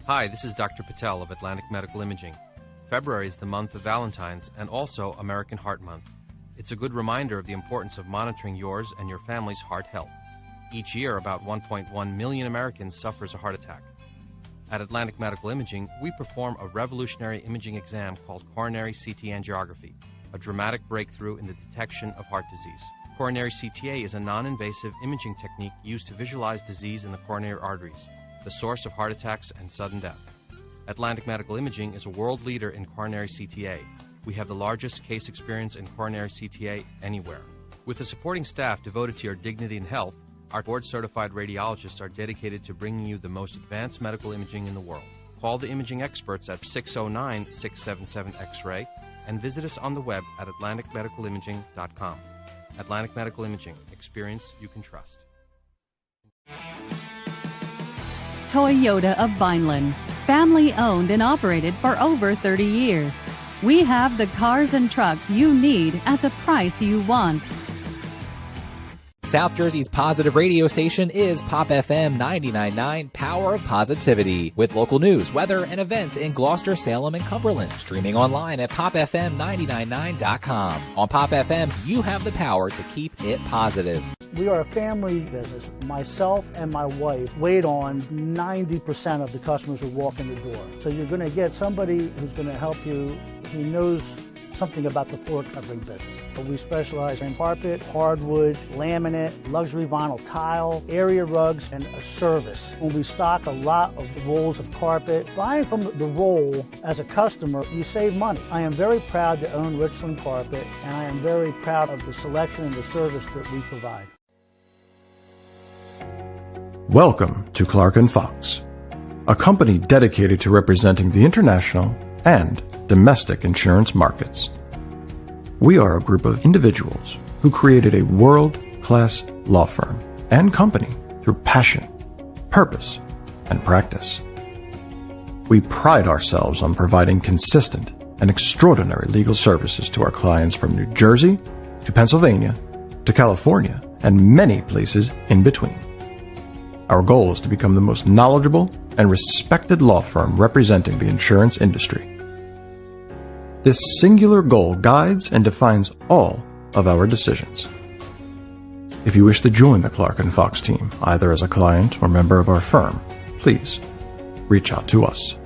Hi, this is Dr. Patel of Atlantic Medical Imaging. February is the month of Valentine's and also American Heart Month. It's a good reminder of the importance of monitoring yours and your family's heart health. Each year, about 1.1 million Americans suffers a heart attack. At Atlantic Medical Imaging, we perform a revolutionary imaging exam called coronary CT angiography, a dramatic breakthrough in the detection of heart disease. Coronary CTA is a non-invasive imaging technique used to visualize disease in the coronary arteries, the source of heart attacks and sudden death. Atlantic Medical Imaging is a world leader in coronary CTA. We have the largest case experience in coronary CTA anywhere. With a supporting staff devoted to your dignity and health, our board-certified radiologists are dedicated to bringing you the most advanced medical imaging in the world. Call the imaging experts at 609-677-X-ray and visit us on the web at atlanticmedicalimaging.com. Atlantic Medical Imaging. Experience you can trust. Toyota of Vineland, family owned and operated for over 30 years. We have the cars and trucks you need at the price you want. South Jersey's positive radio station is Pop FM 99.9, Power of Positivity, with local news, weather, and events in Gloucester, Salem, and Cumberland. Streaming online at popfm999.com. On Pop FM, you have the power to keep it positive. We are a family business. Myself and my wife wait on 90% of the customers who walk in the door. So you're going to get somebody who's going to help you who knows something about the floor covering business. But we specialize in carpet, hardwood, laminate, luxury vinyl tile, area rugs, and a service. When we stock a lot of rolls of carpet, buying from the roll as a customer, you save money. I am very proud to own Richland Carpet, and I am very proud of the selection and the service that we provide. Welcome to Clark & Fox, a company dedicated to representing the international and domestic insurance markets. We are a group of individuals who created a world-class law firm and company through passion, purpose, and practice. We pride ourselves on providing consistent and extraordinary legal services to our clients from New Jersey to Pennsylvania to California and many places in between. Our goal is to become the most knowledgeable and respected law firm representing the insurance industry. This singular goal guides and defines all of our decisions. If you wish to join the Clark & Fox team, either as a client or member of our firm, please reach out to us.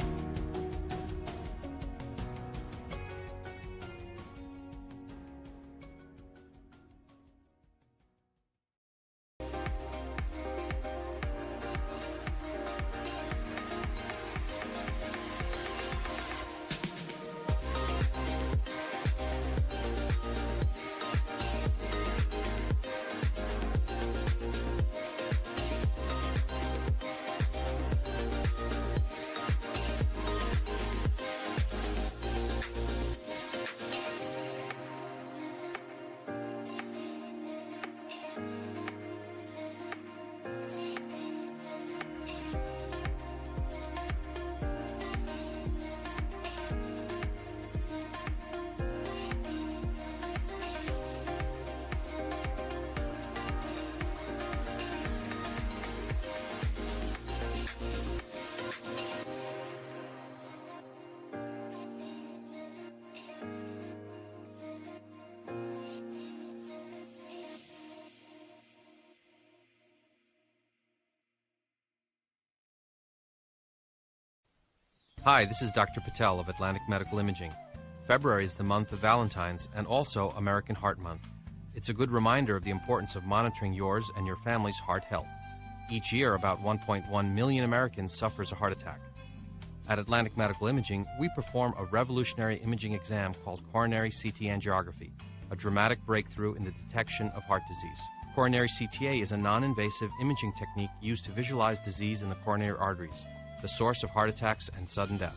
Hi, this is Dr. Patel of Atlantic Medical Imaging. February is the month of Valentine's and also American Heart Month. It's a good reminder of the importance of monitoring yours and your family's heart health. Each year, about 1.1 million Americans suffers a heart attack. At Atlantic Medical Imaging, we perform a revolutionary imaging exam called coronary CT angiography, a dramatic breakthrough in the detection of heart disease. Coronary CTA is a non-invasive imaging technique used to visualize disease in the coronary arteries, the source of heart attacks and sudden death.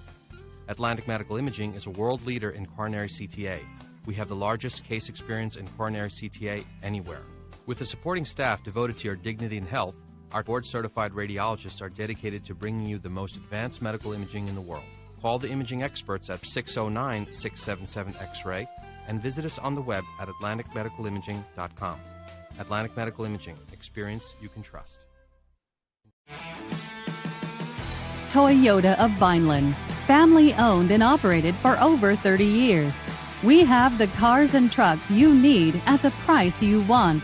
Atlantic Medical Imaging is a world leader in coronary CTA. We have the largest case experience in coronary CTA anywhere. With a supporting staff devoted to your dignity and health, our board-certified radiologists are dedicated to bringing you the most advanced medical imaging in the world. Call the imaging experts at 609-677-X-ray and visit us on the web at atlanticmedicalimaging.com. Atlantic Medical Imaging. Experience you can trust. Toyota of Vineland, family owned and operated for over 30 years. We have the cars and trucks you need at the price you want.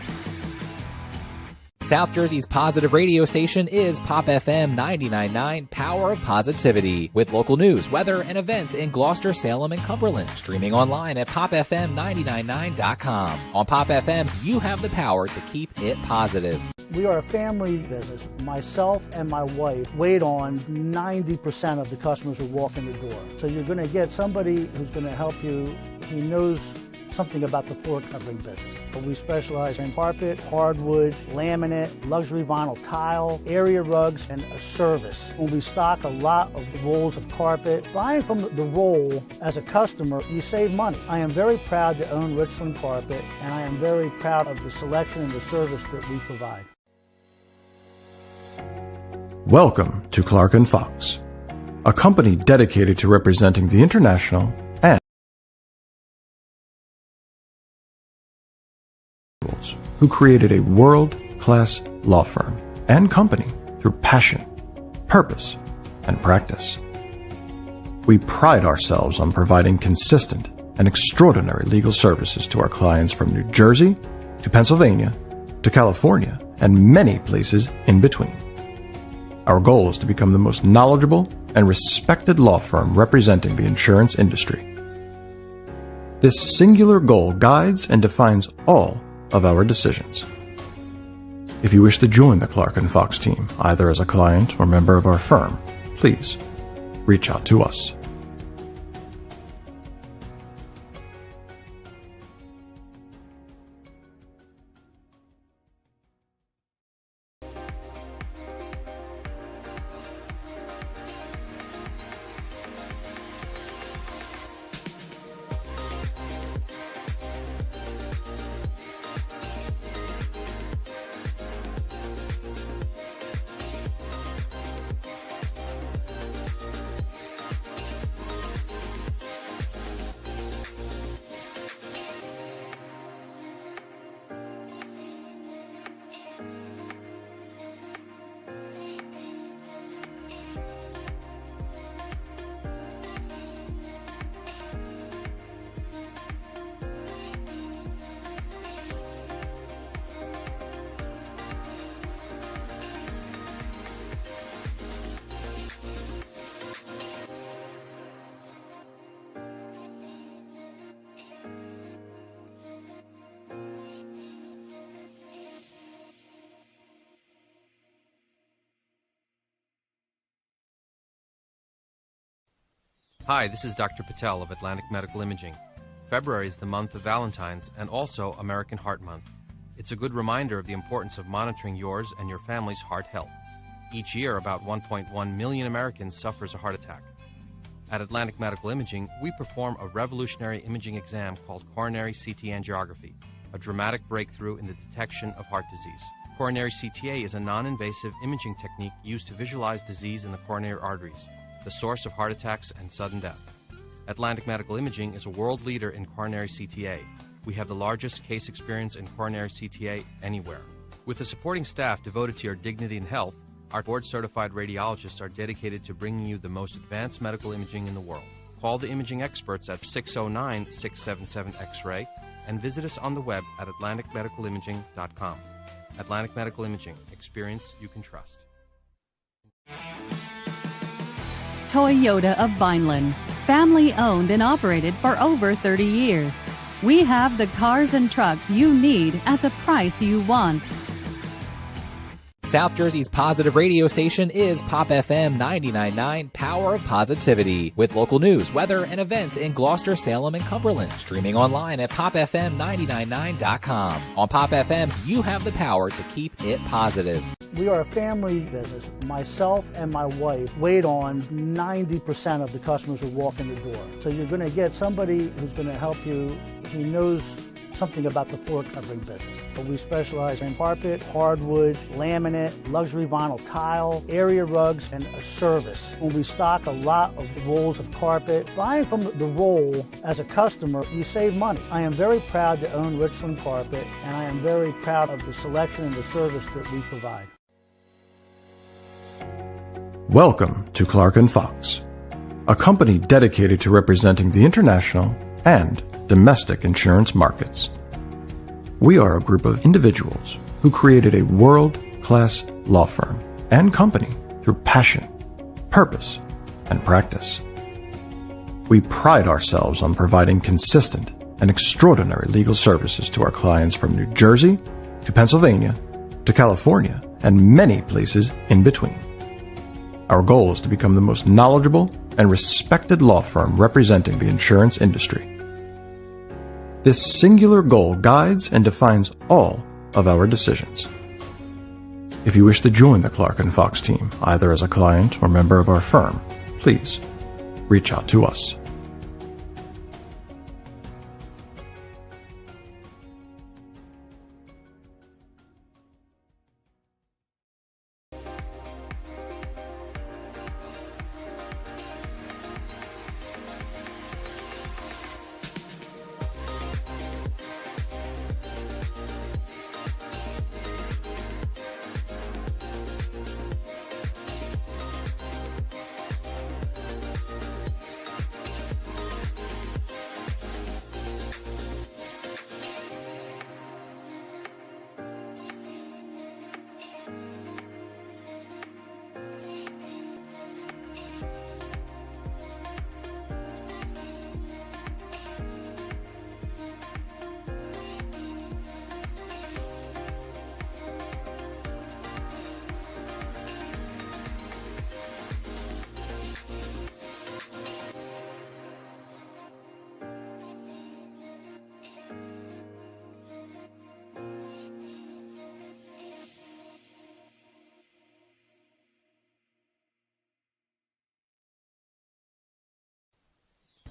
South Jersey's positive radio station is Pop FM 99.9, Power of Positivity, with local news, weather, and events in Gloucester, Salem, and Cumberland. Streaming online at popfm999.com. On Pop FM, you have the power to keep it positive. We are a family business. Myself and my wife wait on 90% of the customers who walk in the door. So you're going to get somebody who's going to help you who knows something about the floor covering business. But we specialize in carpet, hardwood, laminate, luxury vinyl tile, area rugs, and a service. When we stock a lot of rolls of carpet, buying from the roll as a customer, you save money. I am very proud to own Richland Carpet, and I am very proud of the selection and the service that we provide. Welcome to Clark & Fox, a company dedicated to representing the international and who created a world-class law firm and company through passion, purpose, and practice. We pride ourselves on providing consistent and extraordinary legal services to our clients from New Jersey to Pennsylvania to California and many places in between. Our goal is to become the most knowledgeable and respected law firm representing the insurance industry. This singular goal guides and defines all of our decisions. If you wish to join the Clark & Fox team, either as a client or member of our firm, please reach out to us. Hi, this is Dr. Patel of Atlantic Medical Imaging. February is the month of Valentine's and also American Heart Month. It's a good reminder of the importance of monitoring yours and your family's heart health. Each year, about 1.1 million Americans suffers a heart attack. At Atlantic Medical Imaging, we perform a revolutionary imaging exam called coronary CT angiography, a dramatic breakthrough in the detection of heart disease. Coronary CTA is a non-invasive imaging technique used to visualize disease in the coronary arteries, the source of heart attacks and sudden death. Atlantic Medical Imaging is a world leader in coronary CTA. We have the largest case experience in coronary CTA anywhere. With a supporting staff devoted to your dignity and health, our board-certified radiologists are dedicated to bringing you the most advanced medical imaging in the world. Call the imaging experts at 609-677-X-ray and visit us on the web at atlanticmedicalimaging.com. Atlantic Medical Imaging. Experience you can trust. Toyota of Vineland, family owned and operated for over 30 years. We have the cars and trucks you need at the price you want. South Jersey's positive radio station is Pop FM 99.9, Power of Positivity, with local news, weather, and events in Gloucester, Salem, and Cumberland. Streaming online at popfm999.com. On Pop FM, you have the power to keep it positive. We are a family business. Myself and my wife wait on 90% of the customers who walk in the door. So you're going to get somebody who's going to help you who knows something about the floor covering business. But we specialize in carpet, hardwood, laminate, luxury vinyl tile, area rugs, and a service. When we stock a lot of rolls of carpet, buying from the roll as a customer, you save money. I am very proud to own Richland Carpet, and I am very proud of the selection and the service that we provide. Welcome to Clark & Fox, a company dedicated to representing the international and domestic insurance markets. We are a group of individuals who created a world-class law firm and company through passion, purpose, and practice. We pride ourselves on providing consistent and extraordinary legal services to our clients from New Jersey to Pennsylvania to California and many places in between. Our goal is to become the most knowledgeable and respected law firm representing the insurance industry. This singular goal guides and defines all of our decisions. If you wish to join the Clark & Fox team, either as a client or member of our firm, please reach out to us.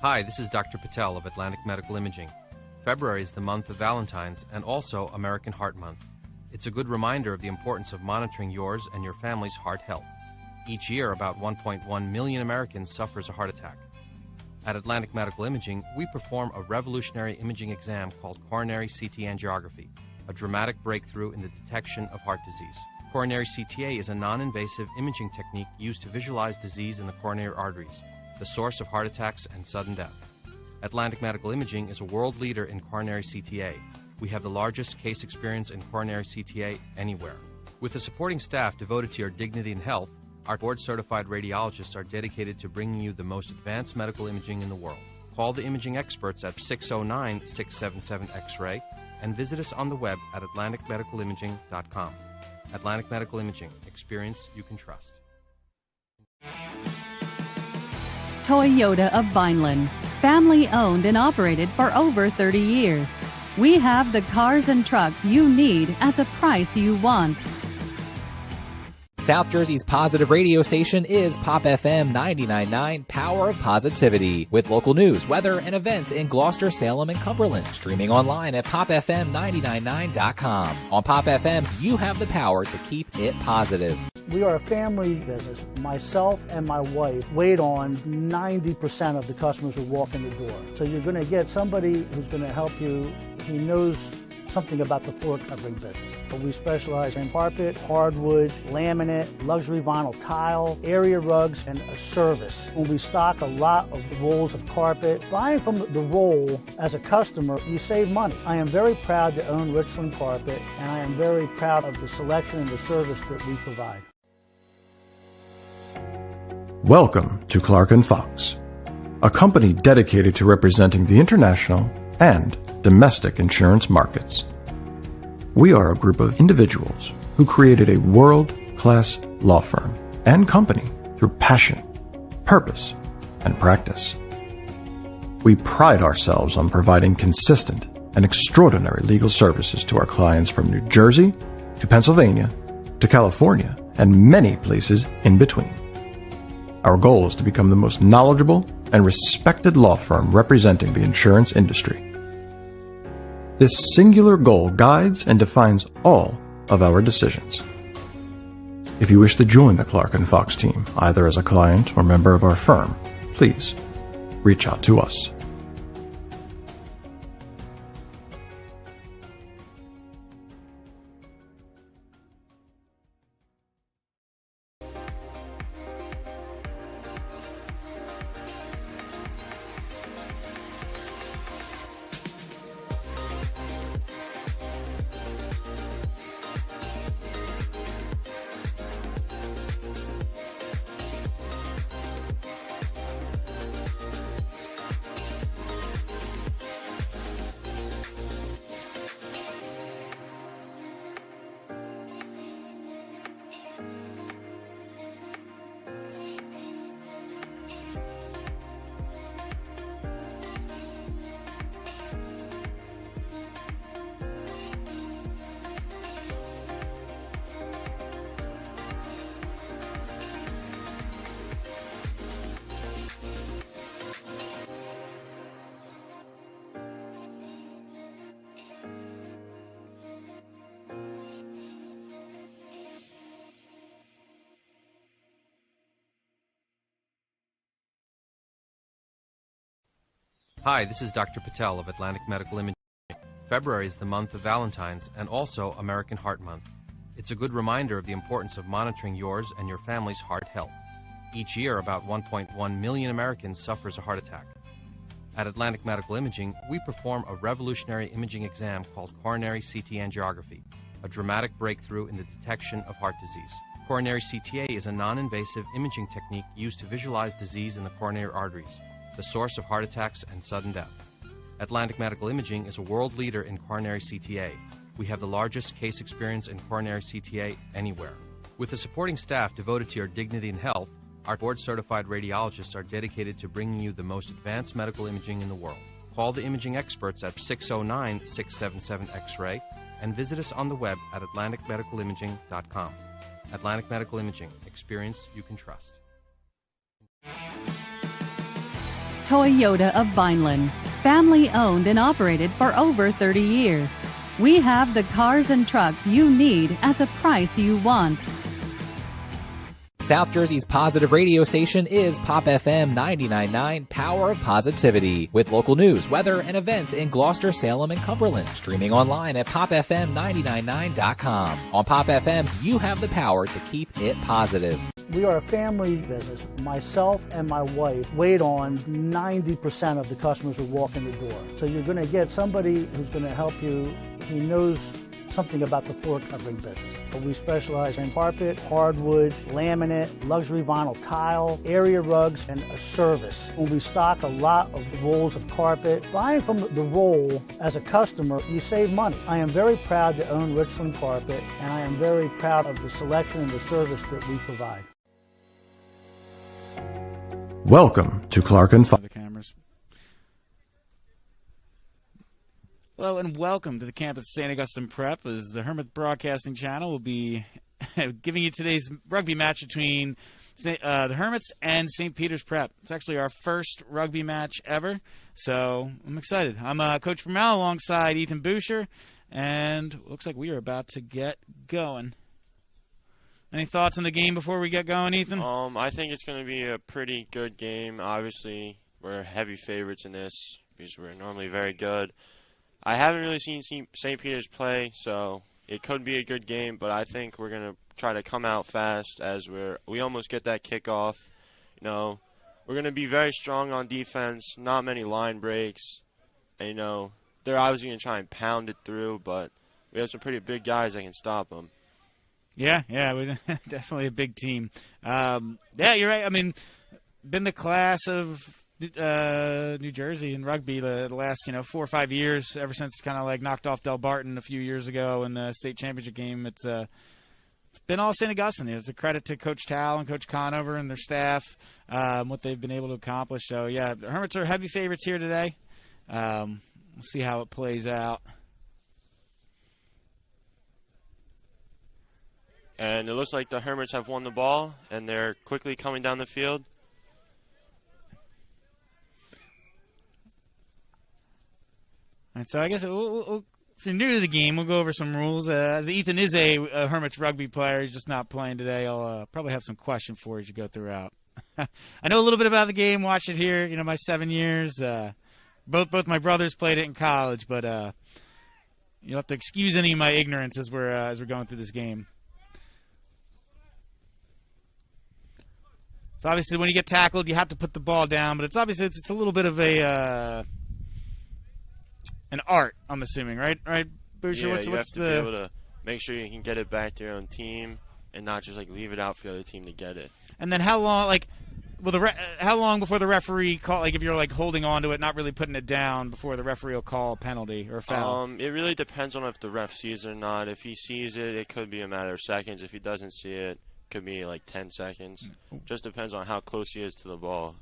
Hi, this is Dr. Patel of Atlantic Medical Imaging. February is the month of Valentine's and also American Heart Month. It's a good reminder of the importance of monitoring yours and your family's heart health. Each year, about 1.1 million Americans suffers a heart attack. At Atlantic Medical Imaging, we perform a revolutionary imaging exam called coronary CT angiography, a dramatic breakthrough in the detection of heart disease. Coronary CTA is a non-invasive imaging technique used to visualize disease in the coronary arteries, the source of heart attacks and sudden death. Atlantic Medical Imaging is a world leader in coronary CTA. We have the largest case experience in coronary CTA anywhere. With a supporting staff devoted to your dignity and health, our board-certified radiologists are dedicated to bringing you the most advanced medical imaging in the world. Call the imaging experts at 609-677-X-ray and visit us on the web at atlanticmedicalimaging.com. Atlantic Medical Imaging. Experience you can trust. Toyota of Vineland, family owned and operated for over 30 years. We have the cars and trucks you need at the price you want. South Jersey's positive radio station is Pop FM 99.9, Power of Positivity, with local news, weather, and events in Gloucester, Salem, and Cumberland. Streaming online at popfm999.com. On Pop FM, you have the power to keep it positive. We are a family business. Myself and my wife wait on 90% of the customers who walk in the door. So you're going to get somebody who's going to help you, who knows something about the floor covering business. But we specialize in carpet, hardwood, laminate, luxury vinyl tile, area rugs, and a service. When we stock a lot of rolls of carpet, buying from the roll as a customer, you save money. I am very proud to own Richland Carpet, and I am very proud of the selection and the service that we provide. Welcome to Clark & Fox, a company dedicated to representing the international and domestic insurance markets. We are a group of individuals who created a world-class law firm and company through passion, purpose, and practice. We pride ourselves on providing consistent and extraordinary legal services to our clients from New Jersey to Pennsylvania to California and many places in between. Our goal is to become the most knowledgeable and respected law firm representing the insurance industry. This singular goal guides and defines all of our decisions. If you wish to join the Clark & Fox team, either as a client or member of our firm, please reach out to us. Hi, this is Dr. Patel of Atlantic Medical Imaging. February is the month of Valentine's and also American Heart Month. It's a good reminder of the importance of monitoring yours and your family's heart health. Each year, about 1.1 million Americans suffers a heart attack. At Atlantic Medical Imaging, we perform a revolutionary imaging exam called coronary CT angiography, a dramatic breakthrough in the detection of heart disease. Coronary CTA is a non-invasive imaging technique used to visualize disease in the coronary arteries, the source of heart attacks and sudden death. Atlantic Medical Imaging is a world leader in coronary CTA. We have the largest case experience in coronary CTA anywhere. With a supporting staff devoted to your dignity and health, our board-certified radiologists are dedicated to bringing you the most advanced medical imaging in the world. Call the imaging experts at 609-677-X-ray and visit us on the web at atlanticmedicalimaging.com. Atlantic Medical Imaging. Experience you can trust. Toyota of Vineland. Family owned and operated for over 30 years. We have the cars and trucks you need at the price you want. South Jersey's positive radio station is Pop FM 99.9, Power of Positivity, with local news, weather, and events in Gloucester, Salem, and Cumberland. Streaming online at popfm999.com. On Pop FM, you have the power to keep it positive. We are a family business. Myself and my wife wait on 90% of the customers who walk in the door. So you're going to get somebody who's going to help you who knows something about the floor covering business. But we specialize in carpet, hardwood, laminate, luxury vinyl tile, area rugs, and a service. When we stock a lot of rolls of carpet, buying from the roll as a customer, you save money. I am very proud to own Richland Carpet, and I am very proud of the selection and the service that we provide. Welcome to Clark and Fox. The cameras. Hello and welcome to the campus of St. Augustine Prep, as the Hermits Broadcasting Channel will be giving you today's rugby match between the Hermits and St. Peter's Prep. It's actually our first rugby match ever, so I'm excited. I'm Coach Vermel alongside Ethan Boucher, and it looks like we are about to get going. Any thoughts on the game before we get going, Ethan? I think it's going to be a pretty good game. Obviously, we're heavy favorites in this because we're normally very good. I haven't really seen St. Peter's play, so it could be a good game, but I think we're going to try to come out fast as we almost get that kickoff. You know, we're going to be very strong on defense, not many line breaks. And, you know, they're obviously going to try and pound it through, but we have some pretty big guys that can stop them. Yeah, we're definitely a big team. Yeah, you're right. I mean, been the class of New Jersey in rugby the last 4 or 5 years, ever since kind of like knocked off Del Barton a few years ago in the state championship game. It's been all St. Augustine. It's a credit to Coach Tal and Coach Conover and their staff, what they've been able to accomplish. So yeah, the Hermits are heavy favorites here today. We'll see how it plays out. And it looks like the Hermits have won the ball, and they're quickly coming down the field. All right, so I guess if you're new to the game, we'll go over some rules. As Ethan is a Hermits rugby player, he's just not playing today. I'll probably have some questions for you as you go throughout. I know a little bit about the game, watched it here, my 7 years. Both my brothers played it in college, but you'll have to excuse any of my ignorance as we're going through this game. So obviously, when you get tackled, you have to put the ball down. But it's obviously it's a little bit of an art, I'm assuming, right? Right, Boucher? Yeah, what's you have to the... be able to make sure you can get it back to your own team and not just leave it out for the other team to get it. And then how long, how long before the referee call? If you're holding on to it, not really putting it down, before the referee will call a penalty or a foul? It really depends on if the ref sees it or not. If he sees it, it could be a matter of seconds. If he doesn't see it, could be 10 seconds. Just depends on how close he is to the ball.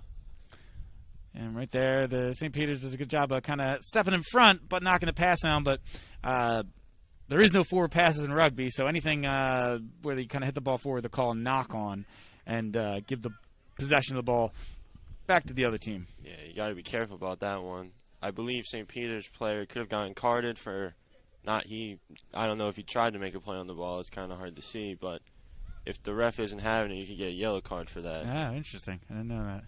And right there, the St. Peter's does a good job of kind of stepping in front, but knocking the pass down. But there is no forward passes in rugby, so anything where they kind of hit the ball forward, they call a knock on and give the possession of the ball back to the other team. Yeah, you got to be careful about that one. I believe St. Peter's player could have gotten carded for I don't know if he tried to make a play on the ball. It's kind of hard to see, but if the ref isn't having it, you could get a yellow card for that. Ah, interesting. I didn't know that.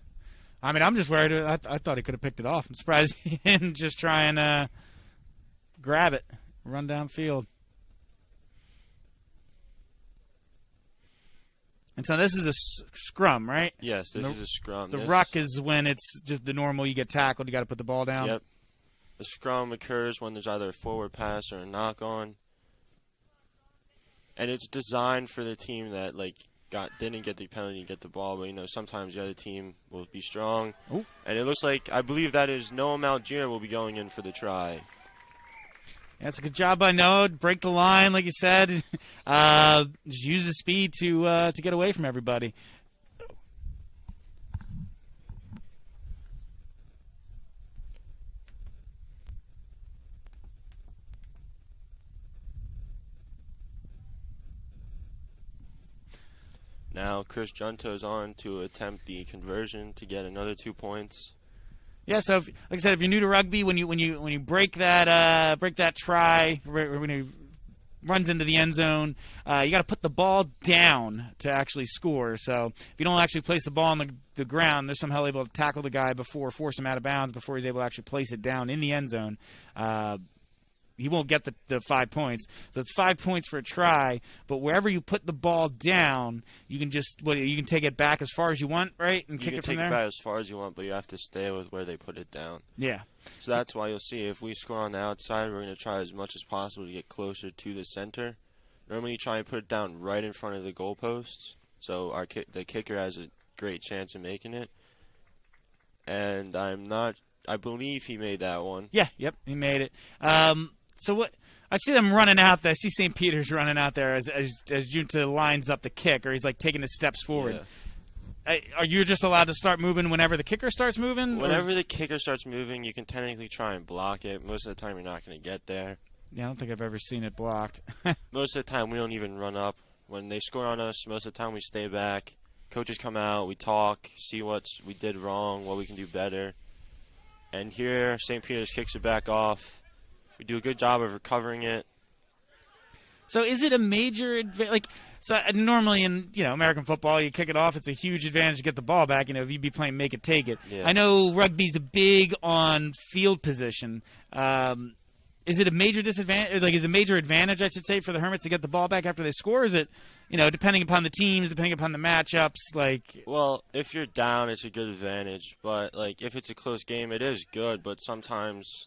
I mean, I'm just worried. I thought he could have picked it off. I'm surprised he didn't just try and grab it, run downfield. And so this is a scrum, right? Yes, this is a scrum. The ruck is when it's just the normal. You get tackled. You got to put the ball down. Yep. The scrum occurs when there's either a forward pass or a knock on, and it's designed for the team that didn't get the penalty to get the ball. But sometimes the other team will be strong. Ooh. And it looks like I believe that is Noah Malgier will be going in for the try. That's a good job by Noah. Break the line, like you said. Just use the speed to get away from everybody. Now Chris Junto's on to attempt the conversion to get another 2 points. Yeah, so like I said, if you're new to rugby, when you break that try, when he runs into the end zone, you got to put the ball down to actually score. So if you don't actually place the ball on the ground, there's somehow able to tackle the guy force him out of bounds before he's able to actually place it down in the end zone. He won't get the 5 points. So it's 5 points for a try, but wherever you put the ball down, you can you can take it back as far as you want, right? And kick it from there? You can take it back as far as you want, but you have to stay with where they put it down. Yeah. So that's why you'll see if we score on the outside, we're going to try as much as possible to get closer to the center. Normally you try and put it down right in front of the goalposts, so the kicker has a great chance of making it. And I believe he made that one. Yeah, yep, he made it. So what? I see them running out there. I see St. Peter's running out there as Junta lines up the kick, or he's taking his steps forward. Yeah. Are you just allowed to start moving whenever the kicker starts moving? Whenever the kicker starts moving, you can technically try and block it. Most of the time, you're not going to get there. Yeah, I don't think I've ever seen it blocked. Most of the time, we don't even run up. When they score on us, most of the time we stay back. Coaches come out, we talk, see what we did wrong, what we can do better. And here, St. Peter's kicks it back off. We do a good job of recovering it. So is it a major so normally in American football, you kick it off, it's a huge advantage to get the ball back. If you'd be playing make it take it. Yeah. I know rugby's big on field position. Is it a major disadvantage? Is it a major advantage, I should say, for the Hermits to get the ball back after they score? Is it, depending upon the teams, depending upon the matchups, Well, if you're down, it's a good advantage. But if it's a close game, it is good. But sometimes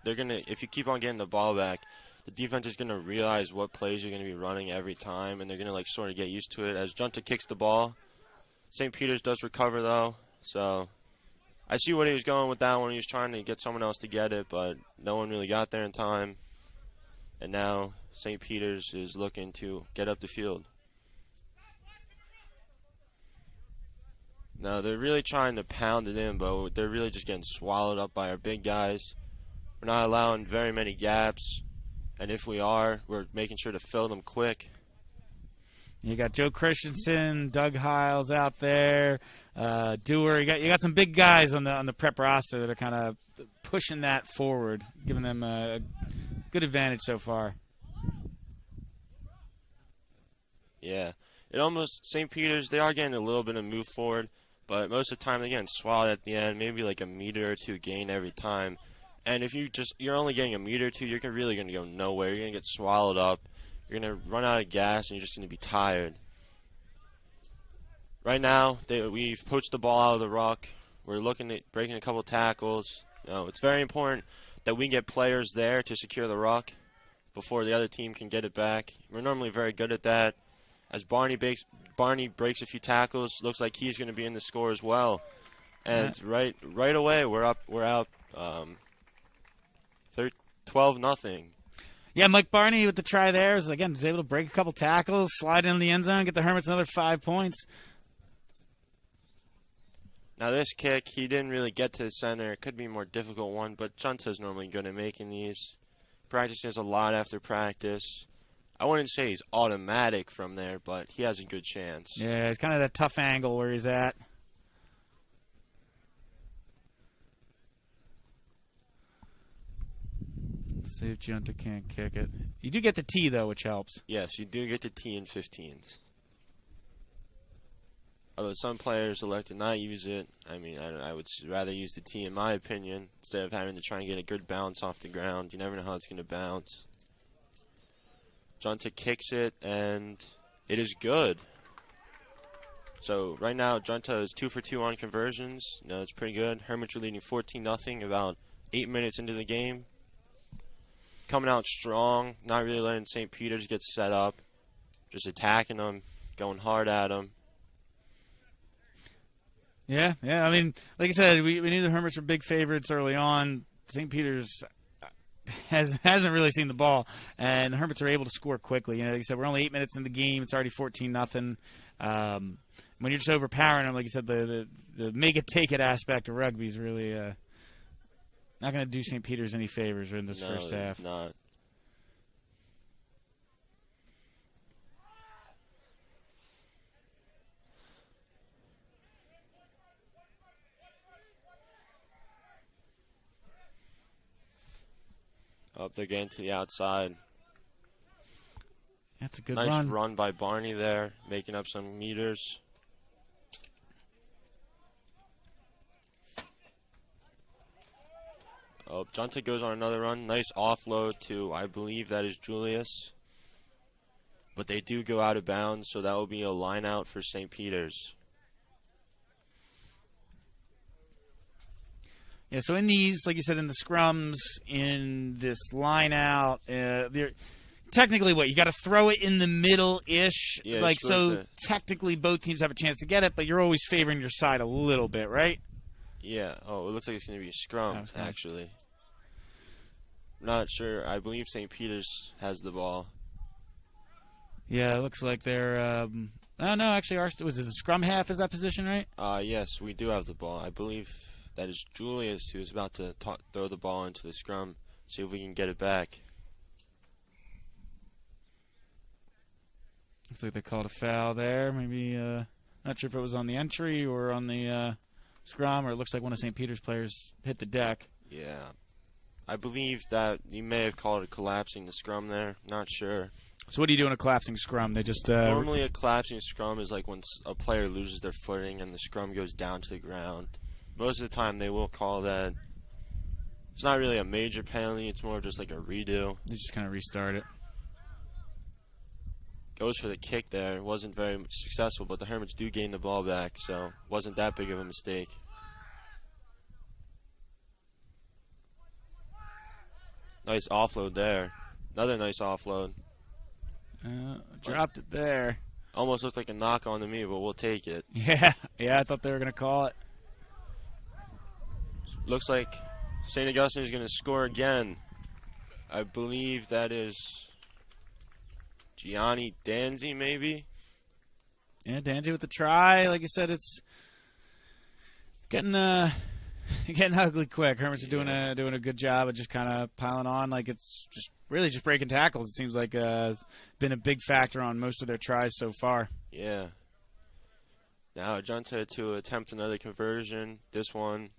if you keep on getting the ball back, the defense is gonna realize what plays you're gonna be running every time, and they're gonna sort of get used to it. As Junta kicks the ball, St. Peter's does recover though, so I see what he was going with that one. He was trying to get someone else to get it, but no one really got there in time. And now St. Peter's is looking to get up the field. Now they're really trying to pound it in, but they're really just getting swallowed up by our big guys. We're not allowing very many gaps, and if we are, we're making sure to fill them quick. You got Joe Christensen, Doug Hiles out there, Dewar. You got some big guys on the prep roster that are kind of pushing that forward, giving them a good advantage so far. Yeah, St. Peter's, they are getting a little bit of move forward, but most of the time they're getting swallowed at the end, maybe a meter or two gain every time. And if you're only getting a meter or two, you're really going to go nowhere. You're going to get swallowed up. You're going to run out of gas, and you're just going to be tired. Right now, we've poached the ball out of the ruck. We're looking at breaking a couple tackles. It's very important that we get players there to secure the ruck before the other team can get it back. We're normally very good at that. As Barney breaks a few tackles, looks like he's going to be in the score as well. And right away, we're out 12-0. Yeah, Mike Barney with the try there was able to break a couple tackles, slide into the end zone, get the Hermits another 5 points. Now this kick, he didn't really get to the center. It could be a more difficult one, but Junta's normally good at making these. Practices a lot after practice. I wouldn't say he's automatic from there, but he has a good chance. Yeah, it's kind of that tough angle where he's at. Let's see if Junta can't kick it. You do get the T, though, which helps. Yes, you do get the T in 15s. Although some players elect to not use it. I mean, I would rather use the tee in my opinion instead of having to try and get a good bounce off the ground. You never know how it's going to bounce. Junta kicks it, and it is good. So right now, Junta is 2 for 2 on conversions. No, it's pretty good. Hermits are leading 14-0 about 8 minutes into the game. Coming out strong, not really letting St. Peter's get set up. Just attacking them, going hard at them. Yeah. I mean, like I said, we knew the Hermits were big favorites early on. St. Peter's hasn't really seen the ball, and the Hermits are able to score quickly. You know, like you said, we're only 8 minutes in the game. It's already 14-0. When you're just overpowering them, like you said, the make it take it aspect of rugby is really not going to do St. Peter's any favors in this first half. It's not. Up, they're getting to the outside. That's a good run. Nice run by Barney there, making up some meters. Oh, Junta goes on another run. Nice offload to, I believe that is Julius. But they do go out of bounds, so that will be a line out for St. Peter's. Yeah, so in these, like you said, in the scrums, in this line out, they're technically what? You got to throw it in the middle-ish. Yeah, like, so technically both teams have a chance to get it, but you're always favoring your side a little bit, right? Yeah. Oh, it looks like it's going to be a scrum, actually. Not sure. I believe St. Peter's has the ball. Yeah, it looks like they're... oh, no, actually, was it the scrum half is that position, right? Yes, we do have the ball. I believe that is Julius who's about to throw the ball into the scrum. See if we can get it back. Looks like they called a foul there. Maybe, not sure if it was on the entry or on the scrum, or it looks like one of St. Peter's players hit the deck. Yeah. I believe that you may have called it collapsing the scrum there. Not sure. So what do you do in a collapsing scrum? They just normally a collapsing scrum is like when a player loses their footing and the scrum goes down to the ground. Most of the time they will call that. It's not really a major penalty. It's more just like a redo. They just kind of restart it. Goes for the kick there. It wasn't very much successful, but the Hermits do gain the ball back, so it wasn't that big of a mistake. Nice offload there. Another nice offload. Dropped it there. Almost looked like a knock on to me, but we'll take it. Yeah, I thought they were going to call it. Looks like St. Augustine is going to score again. I believe that is Gianni Danzi, maybe? Yeah, Danzi with the try. Like you said, it's getting ugly quick. Hermits are doing a good job of just kind of piling on. Like it's just really just breaking tackles. It seems like been a big factor on most of their tries so far. Yeah. Now Junta to attempt another conversion. This one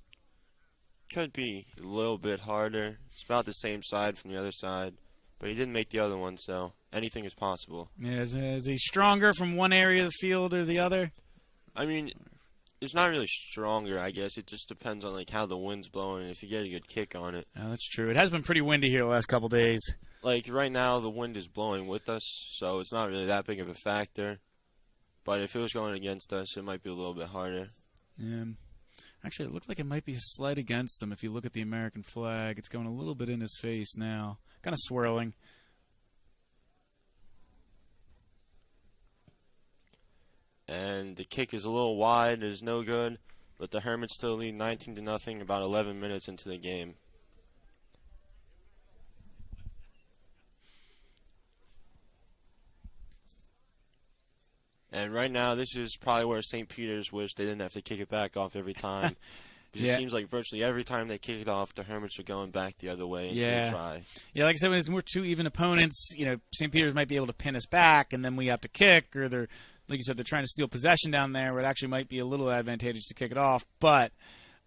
could be a little bit harder. It's about the same side from the other side, but he didn't make the other one, so anything is possible. Yeah, is he stronger from one area of the field or the other? I mean, it's not really stronger, I guess. It just depends on like how the wind's blowing and if you get a good kick on it. Yeah, that's true. It has been pretty windy here the last couple days. Like right now, the wind is blowing with us, so it's not really that big of a factor. But if it was going against us, it might be a little bit harder. Yeah. Actually, it looks like it might be a slight against him. If you look at the American flag, it's going a little bit in his face now. Kind of swirling. And the kick is a little wide. It is no good. But the Hermits still lead 19-0 about 11 minutes into the game. And right now, this is probably where St. Peter's wish they didn't have to kick it back off every time. It seems like virtually every time they kick it off, the Hermits are going back the other way into the try. Yeah, like I said, when it's more two even opponents, St. Peter's might be able to pin us back, and then we have to kick, or they're, like you said, they're trying to steal possession down there, where it actually might be a little advantageous to kick it off, but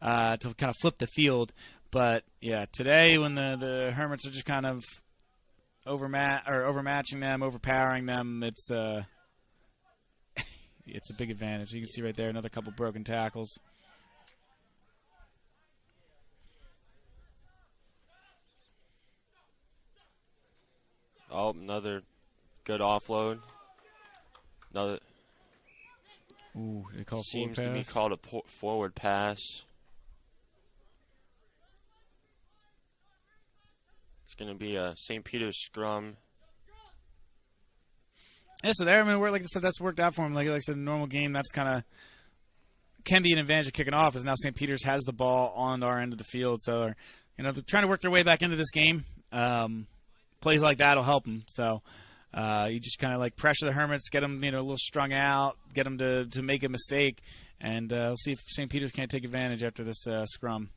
to kind of flip the field. But yeah, today when the Hermits are just kind of overmatching them, overpowering them, it's it's a big advantage. You can see right there another couple broken tackles. Oh, another good offload. Another. Ooh, they call seems forward to be pass. called a forward pass. It's going to be a St. Peter's scrum. Yeah, so there, I mean, like I said, that's worked out for him. Like I said, in a normal game, that's kind of can be an advantage of kicking off. Is now St. Peter's has the ball on our end of the field, so they're trying to work their way back into this game. Plays like that will help them. So you just kind of like pressure the Hermits, get them a little strung out, get them to make a mistake, and we'll see if St. Peter's can't take advantage after this scrum.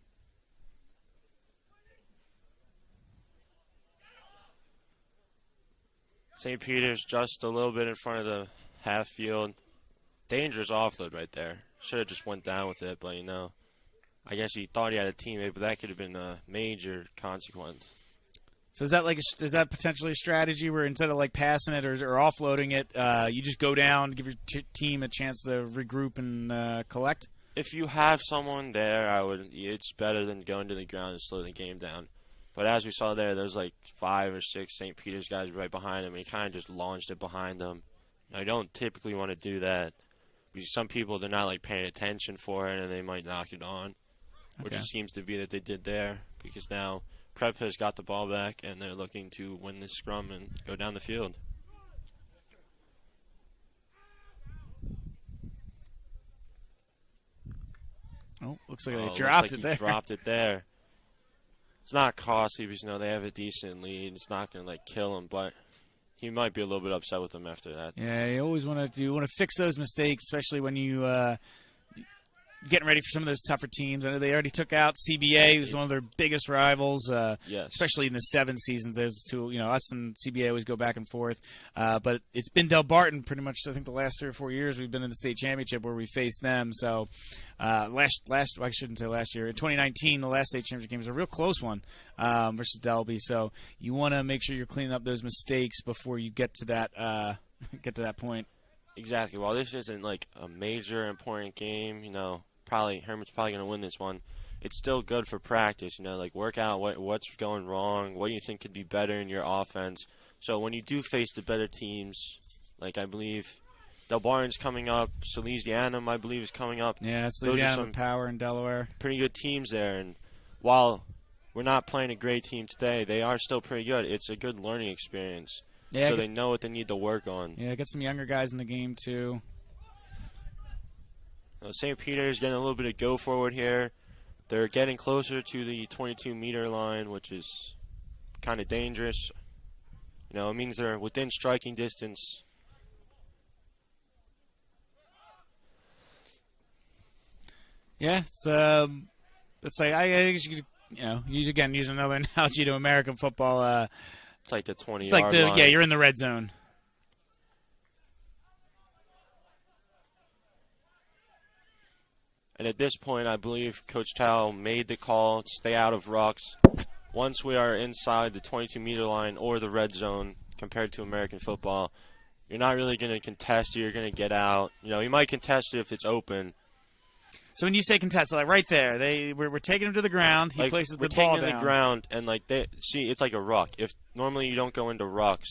St. Peter's just a little bit in front of the half field. Dangerous offload right there. Should have just went down with it, but I guess he thought he had a teammate, but that could have been a major consequence. So is that potentially a strategy where instead of like passing it or offloading it, you just go down, give your team a chance to regroup and collect? If you have someone there, it's better than going to the ground and slow the game down. But as we saw there's like 5 or 6 St. Peter's guys right behind him, and he kind of just launched it behind them. I don't typically want to do that because some people, they're not like paying attention for it, and they might knock it on, which it seems to be that they did there, because now Prep has got the ball back, and they're looking to win this scrum and go down the field. Oh, looks like they dropped it there. He dropped it there. It's not costly because they have a decent lead. It's not going to kill him, but he might be a little bit upset with them after that. Yeah, you always want to fix those mistakes, especially when you getting ready for some of those tougher teams. I know they already took out CBA, who's one of their biggest rivals, yes. Especially in the 7 seasons. There's two, us and CBA always go back and forth. But it's been Del Barton pretty much, I think, the last 3 or 4 years we've been in the state championship where we faced them. So I shouldn't say last year. In 2019, the last state championship game was a real close one versus Delby. So you want to make sure you're cleaning up those mistakes before you get to that point. Exactly. While this isn't like a major important game, Hermit's probably going to win this one. It's still good for practice, work out what's going wrong, what you think could be better in your offense. So when you do face the better teams, like I believe Del Barton's coming up, Salesianum I believe is coming up. Yeah, Salesianum, Power in Delaware. Pretty good teams there, and while we're not playing a great team today, they are still pretty good. It's a good learning experience. Yeah, so they know what they need to work on. Yeah, get some younger guys in the game too. St. Peter's getting a little bit of go forward here. They're getting closer to the 22-meter line, which is kind of dangerous. It means they're within striking distance. Yeah, it's like I guess you could, use another analogy to American football. It's like the 20-yard line. Yeah, you're in the red zone. And at this point, I believe Coach Tao made the call to stay out of rucks. Once we are inside the 22-meter line or the red zone, compared to American football, you're not really going to contest it. You're going to get out. You might contest it if it's open. So when you say contest, like right there, we're taking him to the ground. He places the ball down. We're taking the ground, and it's like a ruck. If normally you don't go into rucks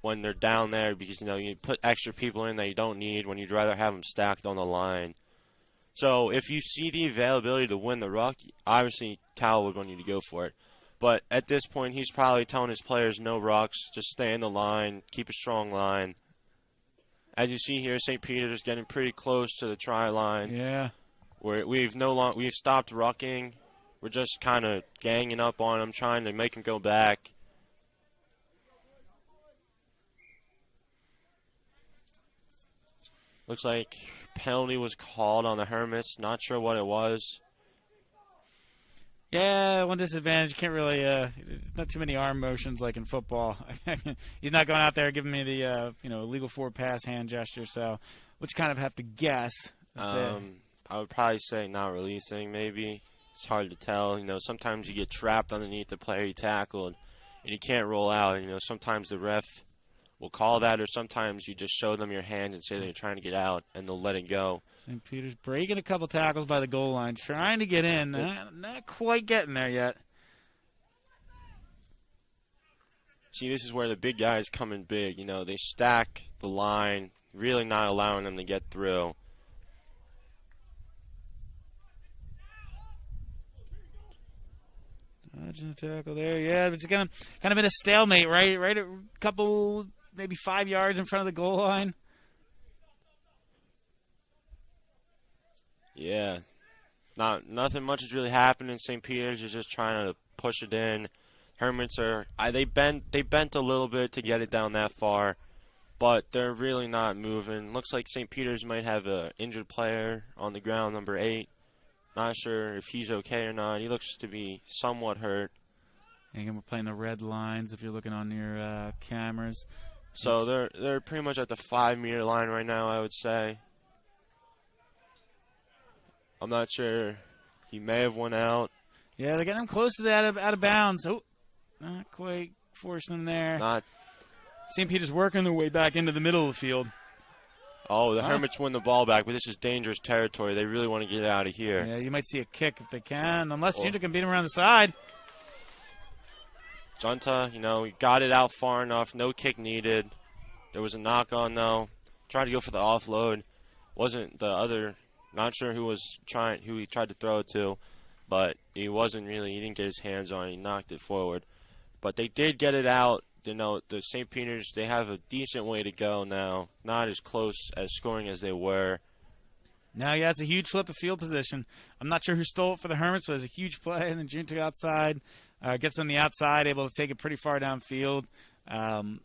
when they're down there because you put extra people in that you don't need when you'd rather have them stacked on the line. So if you see the availability to win the ruck, obviously Cal would want you to go for it. But at this point, he's probably telling his players no rucks, just stay in the line, keep a strong line. As you see here, St. Peter's getting pretty close to the try line. Yeah. We've stopped rucking. We're just kind of ganging up on him, trying to make him go back. Looks like penalty was called on the Hermits. Not sure what it was. Yeah, one disadvantage. You can't really, not too many arm motions like in football. He's not going out there giving me the, illegal forward pass hand gesture, so which kind of have to guess. I would probably say not releasing, maybe. It's hard to tell. Sometimes you get trapped underneath the player you tackled, and you can't roll out. Sometimes the ref will call that, or sometimes you just show them your hand and say that you're trying to get out, and they'll let it go. St. Peter's breaking a couple tackles by the goal line, trying to get in. Not quite getting there yet. See, this is where the big guys come in big. You know, they stack the line, really not allowing them to get through. Dodging the tackle there. Yeah, it's kind of been a stalemate, right? Right a couple, maybe 5 yards in front of the goal line. Yeah. Nothing much is really happening. St. Peter's is just trying to push it in. Hermits they bent a little bit to get it down that far, but they're really not moving. Looks like St. Peter's might have an injured player on the ground, number 8. Not sure if he's okay or not. He looks to be somewhat hurt. And we're playing the red lines if you're looking on your cameras. So they're pretty much at the 5-meter line right now, I would say. I'm not sure. He may have won out. Yeah, they're getting him close to that out of bounds. Oh, not quite forcing him there. Not. St. Peter's working their way back into the middle of the field. Oh, the Hermits win the ball back, but this is dangerous territory. They really want to get out of here. Yeah, you might see a kick if they can, unless Junta can beat him around the side. Junta, he got it out far enough. No kick needed. There was a knock on, though. Tried to go for the offload. Wasn't the other, not sure who he tried to throw it to, but he didn't get his hands on it. He knocked it forward. But they did get it out. The St. Peter's, they have a decent way to go now. Not as close as scoring as they were. No, yeah, it's a huge flip of field position. I'm not sure who stole it for the Hermits, but it's a huge play. And then Junta outside, gets on the outside, able to take it pretty far downfield. Kind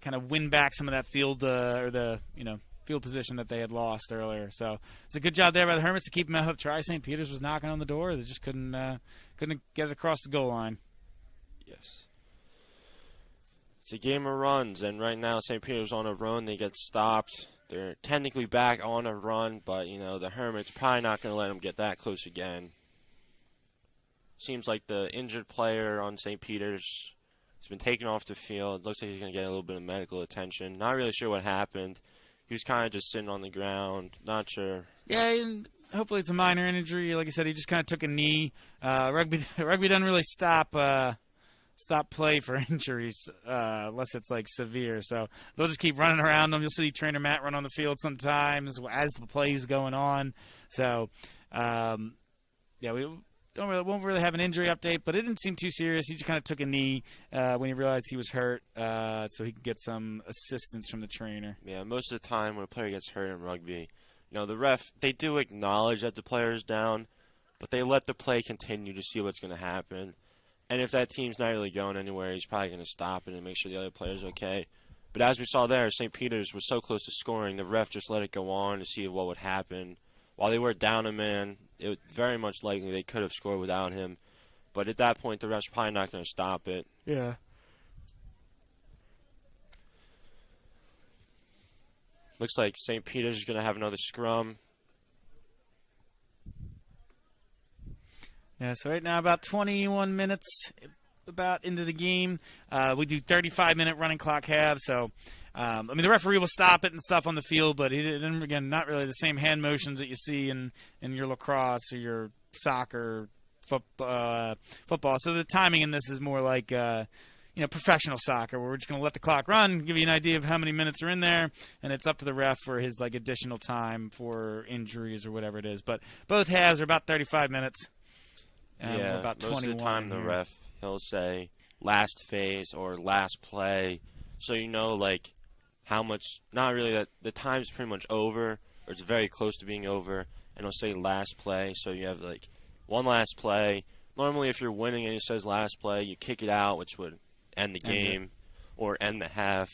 of win back some of that field, field position that they had lost earlier. So it's a good job there by the Hermits to keep them out of try. St. Peter's was knocking on the door. They just couldn't get it across the goal line. Yes. It's a game of runs, and right now St. Peter's on a run. They get stopped. They're technically back on a run, but, the Hermits probably not going to let them get that close again. Seems like the injured player on St. Peter's has been taken off the field. Looks like he's going to get a little bit of medical attention. Not really sure what happened. He was kind of just sitting on the ground. Not sure. Yeah, and hopefully it's a minor injury. Like I said, he just kind of took a knee. Rugby doesn't really stop play for injuries unless it's like severe. So they'll just keep running around them. You'll see trainer Matt run on the field sometimes as the play's going on. So we won't really have an injury update, but it didn't seem too serious. He just kind of took a knee when he realized he was hurt, so he could get some assistance from the trainer. Yeah, most of the time when a player gets hurt in rugby, the ref, they do acknowledge that the player is down, but they let the play continue to see what's going to happen. And if that team's not really going anywhere, he's probably going to stop it and make sure the other player's okay. But as we saw there, St. Peter's was so close to scoring, the ref just let it go on to see what would happen. While they were down a man, it was very much likely they could have scored without him. But at that point, the ref's probably not going to stop it. Yeah. Looks like St. Peter's is going to have another scrum. Yeah, so right now about 21 minutes about into the game. We do 35-minute running clock halves, so the referee will stop it and stuff on the field, but again, not really the same hand motions that you see in your lacrosse or your soccer, football. So the timing in this is more like professional soccer, where we're just going to let the clock run, give you an idea of how many minutes are in there, and it's up to the ref for his additional time for injuries or whatever it is. But both halves are about 35 minutes. Yeah, about most of the time the ref, he'll say last phase or last play, so how much, not really that the time's pretty much over, or it's very close to being over, and he'll say last play, so you have one last play. Normally if you're winning and he says last play, you kick it out, which would end the game or end the half.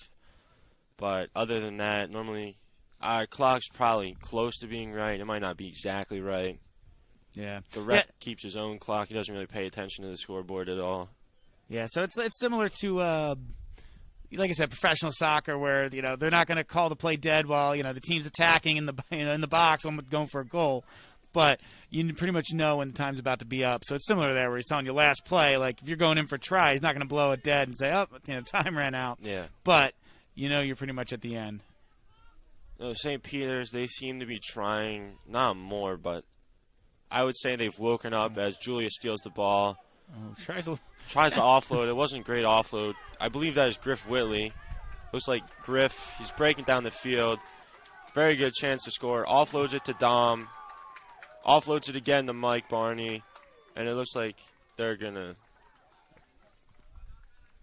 But other than that, normally our clock's probably close to being right. It might not be exactly right. Yeah. The ref keeps his own clock. He doesn't really pay attention to the scoreboard at all. Yeah, so it's similar to, like I said, professional soccer, where they're not going to call the play dead while the team's attacking in the box, going for a goal. But you pretty much know when the time's about to be up. So it's similar there, where he's telling you last play. Like if you're going in for a try, he's not going to blow it dead and say, time ran out. Yeah. But you know you're pretty much at the end. No, St. Peter's, they seem to be trying, not more, but I would say they've woken up as Julia steals the ball. Oh, tries to offload. It wasn't a great offload. I believe that is Griff Whitley. Looks like Griff, he's breaking down the field. Very good chance to score. Offloads it to Dom. Offloads it again to Mike Barney. And it looks like they're going to...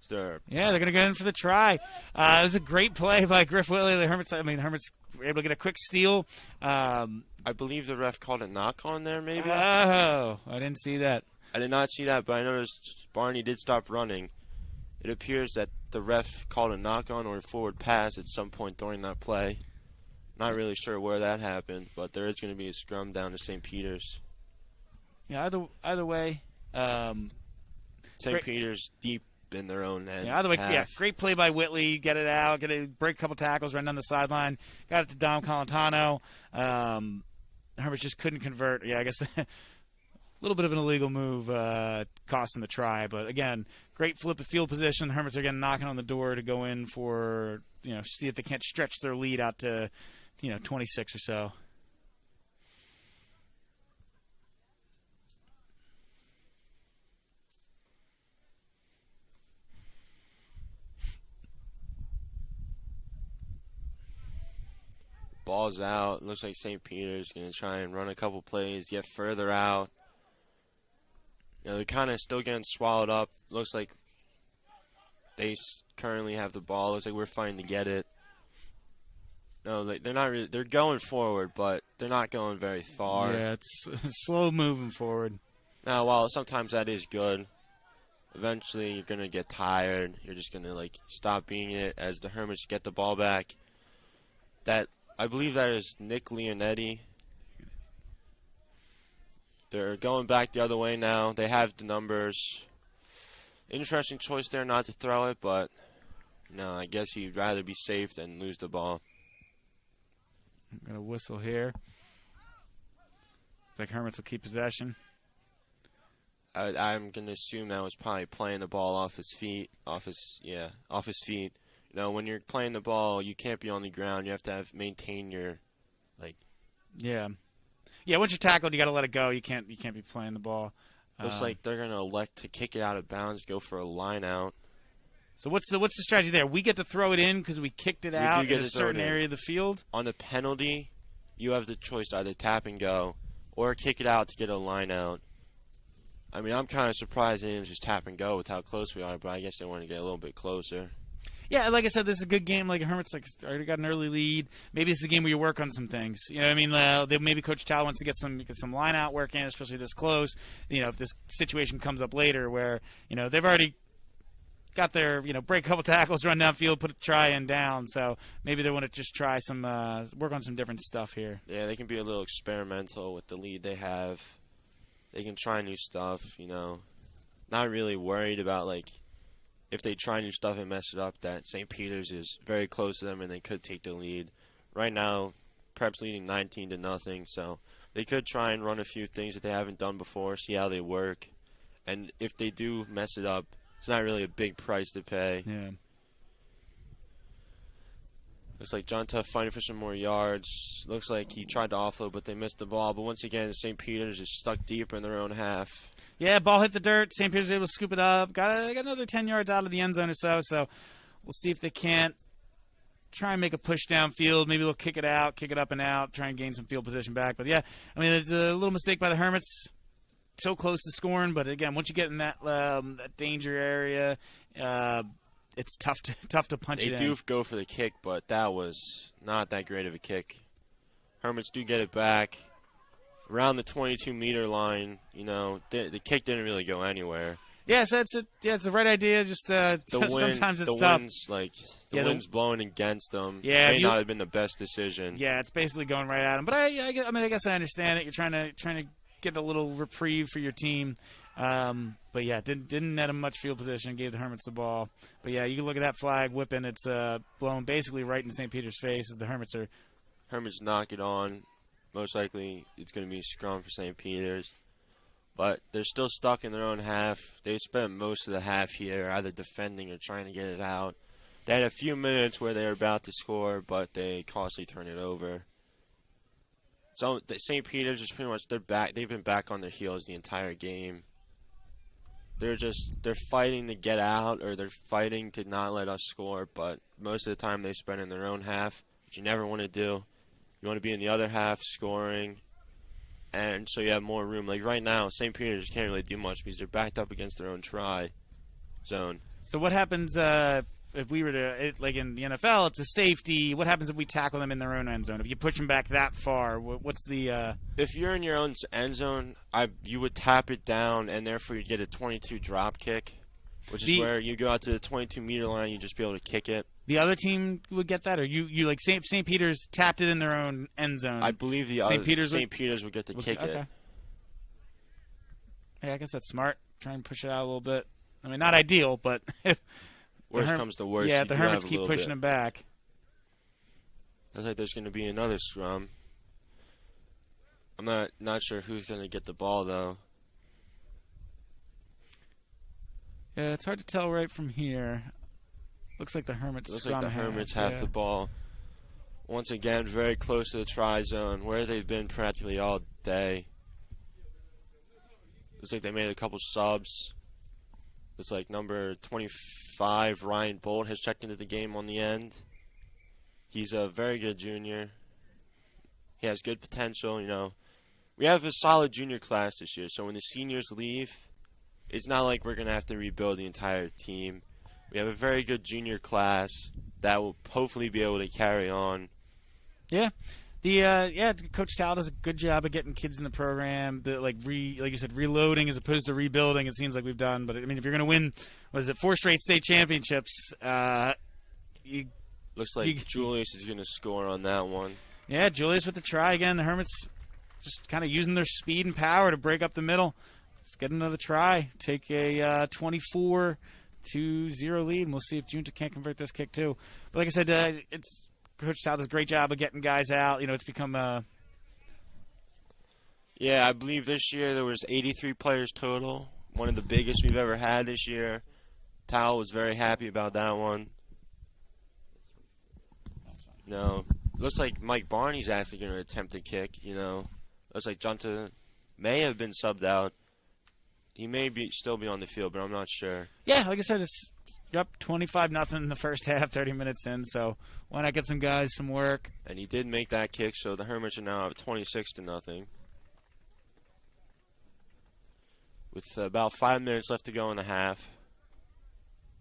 Yeah, they're going to go in for the try. It was a great play by Griff Whitley. The Hermits were able to get a quick steal. I believe the ref called a knock on there, maybe? Oh, I didn't see that. I did not see that, but I noticed Barney did stop running. It appears that the ref called a knock on or a forward pass at some point during that play. Not really sure where that happened, but there is going to be a scrum down to St. Peter's. Yeah, either way. St. Peter's deep in their own end. Yeah, either way, yeah, great play by Whitley. Get it out, break a couple tackles, run down the sideline. Got it to Dom Colantano. Hermits just couldn't convert. Yeah, I guess a little bit of an illegal move costing the try. But, again, great flip of field position. The Hermits are, again, knocking on the door to go in for, see if they can't stretch their lead out to, 26 or so. Ball's out. Looks like St. Peter's going to try and run a couple plays, get further out. They're kind of still getting swallowed up. Looks like they currently have the ball. Looks like we're fighting to get it. No, they're not really. They're going forward, but they're not going very far. Yeah, it's slow moving forward. Now, while sometimes that is good, eventually you're going to get tired. You're just going to, stop being it as the Hermits get the ball back. I believe that is Nick Leonetti. They're going back the other way now. They have the numbers. Interesting choice there not to throw it, but no, I guess he'd rather be safe than lose the ball. I'm going to whistle here. Looks like Hermits will keep possession. I'm going to assume that was probably playing the ball off his feet. Off his feet. When you're playing the ball, you can't be on the ground. You have to maintain your, Yeah. Yeah, once you're tackled, you got to let it go. You can't be playing the ball. Looks like they're going to elect to kick it out of bounds, go for a line out. So what's the strategy there? We get to throw it in because we kicked it out in a certain area of the field? On the penalty, you have the choice to either tap and go or kick it out to get a line out. I mean, I'm kind of surprised they didn't just tap and go with how close we are, but I guess they want to get a little bit closer. Yeah, like I said, this is a good game. Hermits already got an early lead. Maybe it's a game where you work on some things. You know what I mean? Maybe Coach Chow wants to get some line out work in, especially this close. If this situation comes up later where, they've already got their, break a couple tackles, run downfield, put a try in down. So maybe they want to just try some, work on some different stuff here. Yeah, they can be a little experimental with the lead they have. They can try new stuff, Not really worried about, if they try new stuff and mess it up, that St. Peter's is very close to them and they could take the lead. Right now, Prep's leading 19-0, so they could try and run a few things that they haven't done before, see how they work. And if they do mess it up, it's not really a big price to pay. Yeah. Looks like John Tuff fighting for some more yards. Looks like he tried to offload, but they missed the ball. But once again, St. Peter's is stuck deeper in their own half. Yeah, ball hit the dirt. St. Peter's able to scoop it up. Got another 10 yards out of the end zone or so. So we'll see if they can't try and make a push downfield. Maybe they'll kick it out, kick it up and out, try and gain some field position back. But, yeah, I mean, it's a little mistake by the Hermits. So close to scoring. But, again, once you get in that danger area, it's tough to punch it in. They do go for the kick, but that was not that great of a kick. Hermits do get it back. Around the 22-meter line, the kick didn't really go anywhere. Yeah, so it's the right idea. Just sometimes it's tough. The wind's blowing against them. Yeah, may not have been the best decision. Yeah, it's basically going right at them. But I guess I understand it. You're trying to get a little reprieve for your team. But yeah, didn't net them much field position. Gave the Hermits the ball. But yeah, you can look at that flag whipping. It's blown basically right in St. Peter's face as the Hermits knock it on. Most likely, it's going to be a scrum for St. Peter's. But they're still stuck in their own half. They spent most of the half here either defending or trying to get it out. They had a few minutes where they were about to score, but they constantly turned it over. So St. Peter's is pretty much they've been back on their heels the entire game. They're fighting to get out, or they're fighting to not let us score, but most of the time they spend in their own half, which you never want to do. You want to be in the other half scoring, and so you have more room. Like right now, St. Peter's can't really do much because they're backed up against their own try zone. So what happens if we were to, like in the NFL, it's a safety. What happens if we tackle them in their own end zone? If you push them back that far, what's the... If you're in your own end zone, you would tap it down, and therefore you get a 22 drop kick, which is where you go out to the 22-meter line, you just be able to kick it. The other team would get that, or you like St. Peter's tapped it in their own end zone? I believe St. Peter's would get to kick it. Yeah, I guess that's smart. Try and push it out a little bit. I mean, not ideal, but... Worst comes to worst. Yeah, the Hermits keep pushing them back. Looks like there's going to be another scrum. I'm not sure who's going to get the ball, though. Yeah, it's hard to tell right from here. Looks like the Hermits. Looks like the Hermits have the ball. Once again, very close to the try zone, where they've been practically all day. Looks like they made a couple subs. Looks like number 25, Ryan Bolt, has checked into the game on the end. He's a very good junior. He has good potential, you know. We have a solid junior class this year, so when the seniors leave, it's not like we're going to have to rebuild the entire team. We have a very good junior class that will hopefully be able to carry on. Yeah. Coach Tal does a good job of getting kids in the program. Like you said, reloading as opposed to rebuilding. It seems like we've done, but I mean, if you're going to win, 4 straight state championships? Looks like Julius is going to score on that one. Yeah, Julius with the try again. The Hermits just kind of using their speed and power to break up the middle. Let's get another try. Take a 24-0 lead, and we'll see if Junta can't convert this kick too. But like I said, Coach Tal does a great job of getting guys out. You know, it's become Yeah, I believe this year there was 83 players total. One of the biggest we've ever had this year. Tal was very happy about that one. No, looks like Mike Barney's actually going to attempt a kick, you know. Looks like Junta may have been subbed out. He may still be on the field, but I'm not sure. Yeah, like I said, it's up 25-0 in the first half, 30 minutes in, so why not get some guys some work? And he did make that kick, so the Hermits are now up 26-0. With about 5 minutes left to go in the half.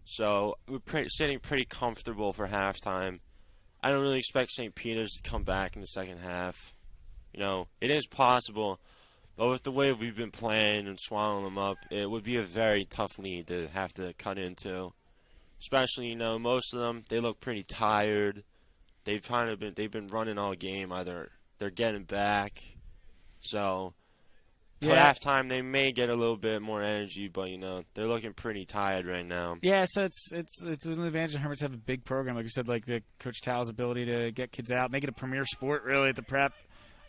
So we're sitting pretty comfortable for halftime. I don't really expect St. Peter's to come back in the second half. You know, it is possible, but with the way we've been playing and swallowing them up, it would be a very tough lead to have to cut into. Especially, you know, most of them, they look pretty tired. They've been running all game. Either they're getting back. So at halftime they may get a little bit more energy, but you know, they're looking pretty tired right now. Yeah, so it's an advantage. The Hermits have a big program, like you said, like the Coach Tal's ability to get kids out, make it a premier sport really at the prep.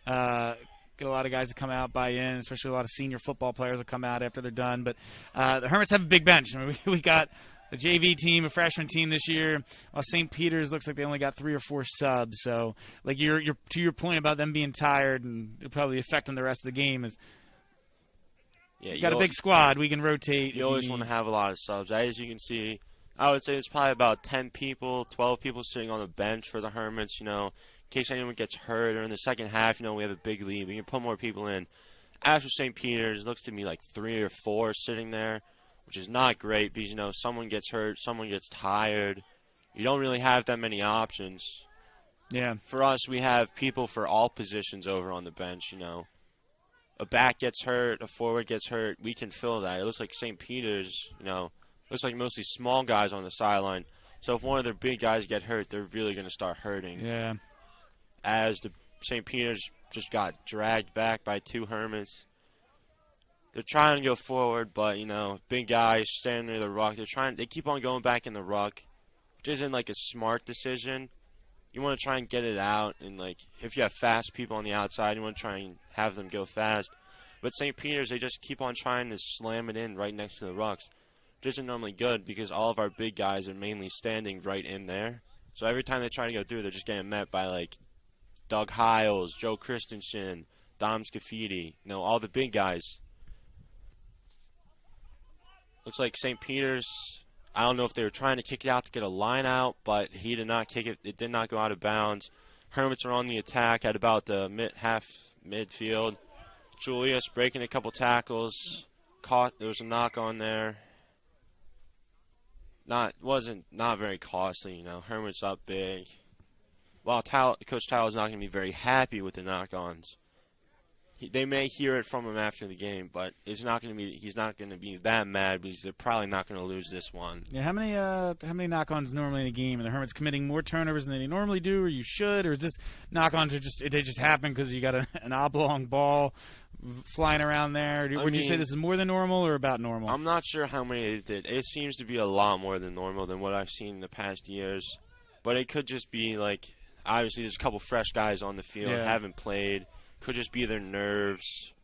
Get a lot of guys to come out, buy in, especially a lot of senior football players will come out after they're done. But the Hermits have a big bench. I mean, we got a JV team, a freshman team this year. While St. Peter's looks like they only got 3 or 4 subs. So, like you're to your point about them being tired and it'll probably affect them the rest of the game is. Yeah, you got a big squad. We can rotate. You always want to have a lot of subs. As you can see, I would say it's probably about 10 people, 12 people sitting on the bench for the Hermits, you know, in case anyone gets hurt. Or in the second half, you know, we have a big lead. We can put more people in. After St. Peter's, it looks to me like 3 or 4 sitting there, which is not great because, you know, someone gets hurt, someone gets tired. You don't really have that many options. Yeah. For us, we have people for all positions over on the bench, you know. A back gets hurt, a forward gets hurt, we can fill that. It looks like St. Peter's, you know, looks like mostly small guys on the sideline. So if one of their big guys get hurt, they're really going to start hurting. Yeah. As the St. Peter's just got dragged back by 2 Hermits. They're trying to go forward, but, you know, big guys standing near the ruck. They keep on going back in the ruck, which isn't like a smart decision. You want to try and get it out, and like if you have fast people on the outside, you want to try and have them go fast. But St. Peter's, they just keep on trying to slam it in right next to the rucks, isn't normally good because all of our big guys are mainly standing right in there. So every time they try to go through, they're just getting met by, like, Doug Hiles, Joe Christensen, Dom Scafidi, all the big guys. Looks like St. Peter's, I don't know if they were trying to kick it out to get a line out, but he did not kick it. It did not go out of bounds. Hermits are on the attack at about the midfield. Julius breaking a couple tackles. There was a knock on there. Wasn't very costly, Hermits up big. Well, Coach Tyler's not going to be very happy with the knock-ons. They may hear it from him after the game, but he's not going to be that mad because they're probably not going to lose this one. Yeah, how many knock-ons normally in a game? Are the Hermits committing more turnovers than they normally do, or you should, or is this knock-ons they just happen because you got an oblong ball flying around there? Would you say this is more than normal or about normal? I'm not sure how many they did. It seems to be a lot more than normal than what I've seen in the past years, but it could just be like obviously there's a couple fresh guys on the field haven't played. Could just be their nerves.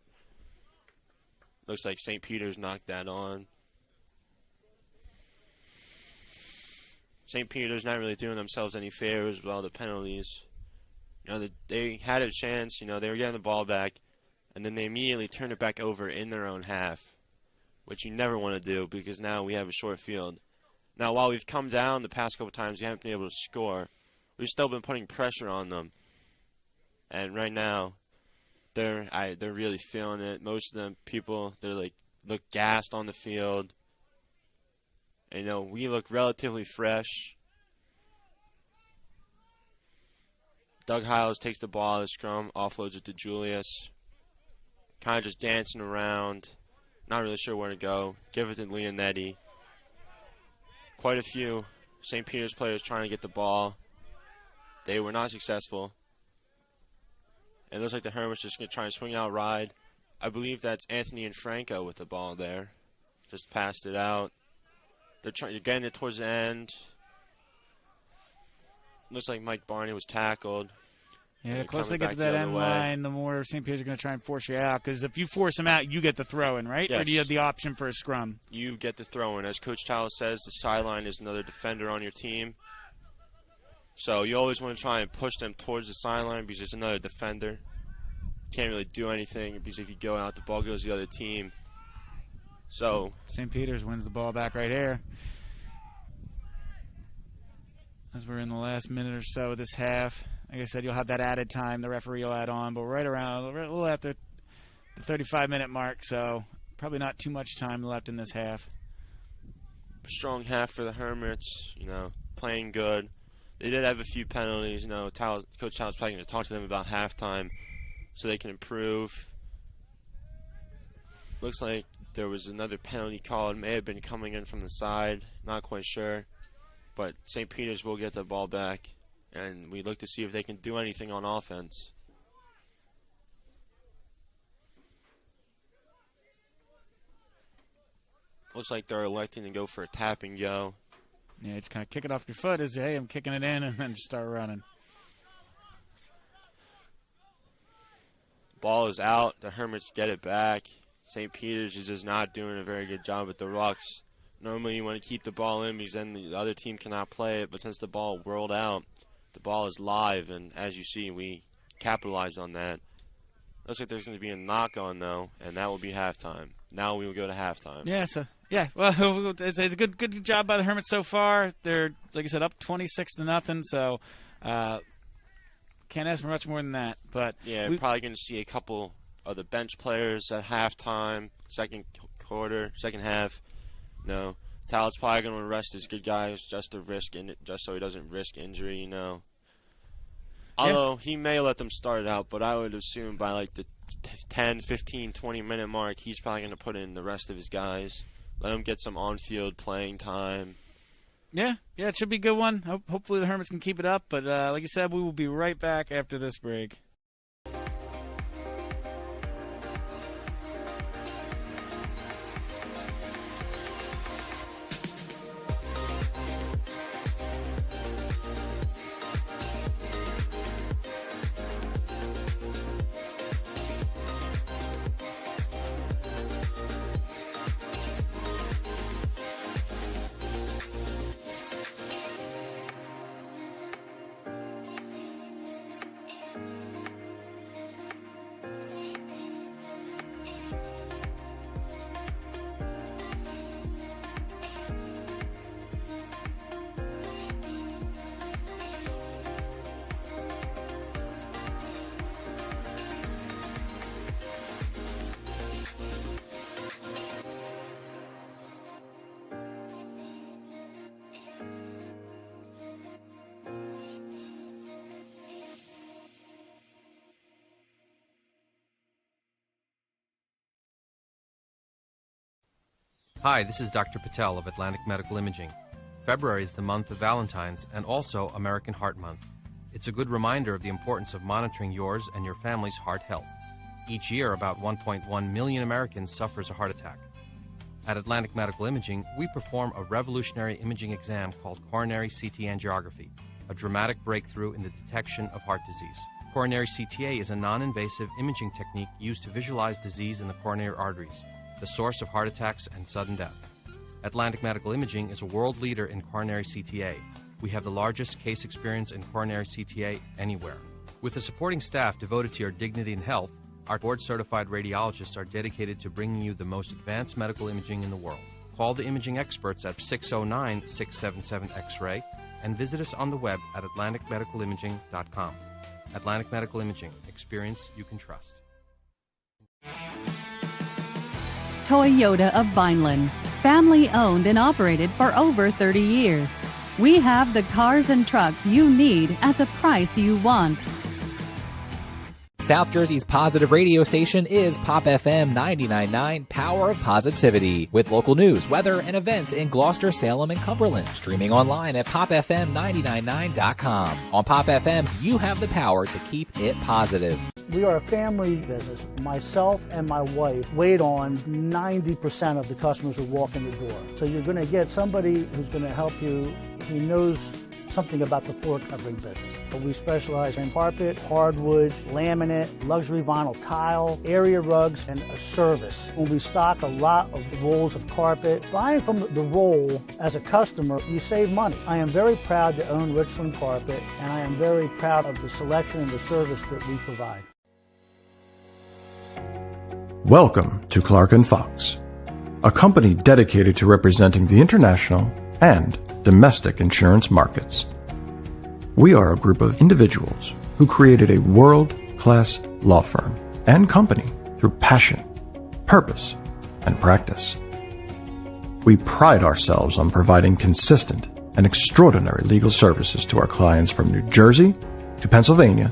Looks like St. Peter's knocked that on. St. Peter's not really doing themselves any favors with all the penalties. They had a chance. They were getting the ball back, and then they immediately turned it back over in their own half, which you never want to do because now we have a short field. Now, while we've come down the past couple times, we haven't been able to score. We've still been putting pressure on them, and right now, they're really feeling it. Most of them people, look gassed on the field. And, we look relatively fresh. Doug Hiles takes the ball at the scrum, offloads it to Julius. Kind of just dancing around. Not really sure where to go. Give it to Leonetti. Quite a few St. Peter's players trying to get the ball. They were not successful. It looks like the Hermits just going to try and swing out ride. I believe that's Anthony and Franco with the ball there. Just passed it out. They're getting it towards the end. Looks like Mike Barney was tackled. Yeah, the closer they get to that end line, the more St. Peter's are going to try and force you out. Because if you force them out, you get the throw-in, right? Yes. Or do you have the option for a scrum? You get the throw-in. As Coach Towle says, the sideline is another defender on your team. So you always want to try and push them towards the sideline because there's another defender. Can't really do anything because if you go out, the ball goes to the other team. So St. Peter's wins the ball back right here. As we're in the last minute or so of this half. Like I said, you'll have that added time the referee will add on, but right around a little after the 35-minute mark, so probably not too much time left in this half. Strong half for the Hermits, playing good. They did have a few penalties. Coach Towle's probably going to talk to them about halftime so they can improve. Looks like there was another penalty called. May have been coming in from the side. Not quite sure. But St. Peter's will get the ball back, and we look to see if they can do anything on offense. Looks like they're electing to go for a tap and go. Yeah, just kind of kick it off your foot as, hey, I'm kicking it in, and then just start running. Ball is out. The Hermits get it back. St. Peter's is just not doing a very good job with the rucks. Normally you want to keep the ball in because then the other team cannot play it, but since the ball whirled out, the ball is live, and as you see, we capitalized on that. Looks like there's going to be a knock-on, though, and that will be halftime. Now we will go to halftime. Well, it's a good job by the Hermits so far. They're, like I said, up 26-0, so can't ask for much more than that. But yeah, we're probably going to see a couple of the bench players at halftime, second half. No, Tal's probably going to rest his good guys just so he doesn't risk injury. Although he may let them start it out, but I would assume by like the 10, 15, 20-minute mark, he's probably going to put in the rest of his guys. Let them get some on-field playing time. Yeah, it should be a good one. Hopefully the Hermits can keep it up. But like I said, we will be right back after this break. Hi, this is Dr. Patel of Atlantic Medical Imaging. February is the month of Valentine's and also American Heart Month. It's a good reminder of the importance of monitoring yours and your family's heart health. Each year, about 1.1 million Americans suffers a heart attack. At Atlantic Medical Imaging, we perform a revolutionary imaging exam called coronary CT angiography, a dramatic breakthrough in the detection of heart disease. Coronary CTA is a non-invasive imaging technique used to visualize disease in the coronary arteries, the source of heart attacks and sudden death. Atlantic Medical Imaging is a world leader in coronary CTA. We have the largest case experience in coronary CTA anywhere. With a supporting staff devoted to your dignity and health, our board-certified radiologists are dedicated to bringing you the most advanced medical imaging in the world. Call the imaging experts at 609-677-X-ray and visit us on the web at atlanticmedicalimaging.com. Atlantic Medical Imaging. Experience you can trust. Toyota of Vineland, family owned and operated for over 30 years. We have the cars and trucks you need at the price you want. South Jersey's positive radio station is Pop FM 99.9, Power of Positivity, with local news, weather, and events in Gloucester, Salem, and Cumberland. Streaming online at popfm999.com. On Pop FM, you have the power to keep it positive. We are a family business. Myself and my wife wait on 90% of the customers who walk in the door. So you're going to get somebody who's going to help you who knows something about the floor covering business. But we specialize in carpet, hardwood, laminate, luxury vinyl tile, area rugs, and a service. When we stock a lot of rolls of carpet, buying from the roll as a customer, you save money. I am very proud to own Richland Carpet, and I am very proud of the selection and the service that we provide. Welcome to Clark & Fox, a company dedicated to representing the international and domestic insurance markets. We are a group of individuals who created a world-class law firm and company through passion, purpose, and practice. We pride ourselves on providing consistent and extraordinary legal services to our clients from New Jersey to Pennsylvania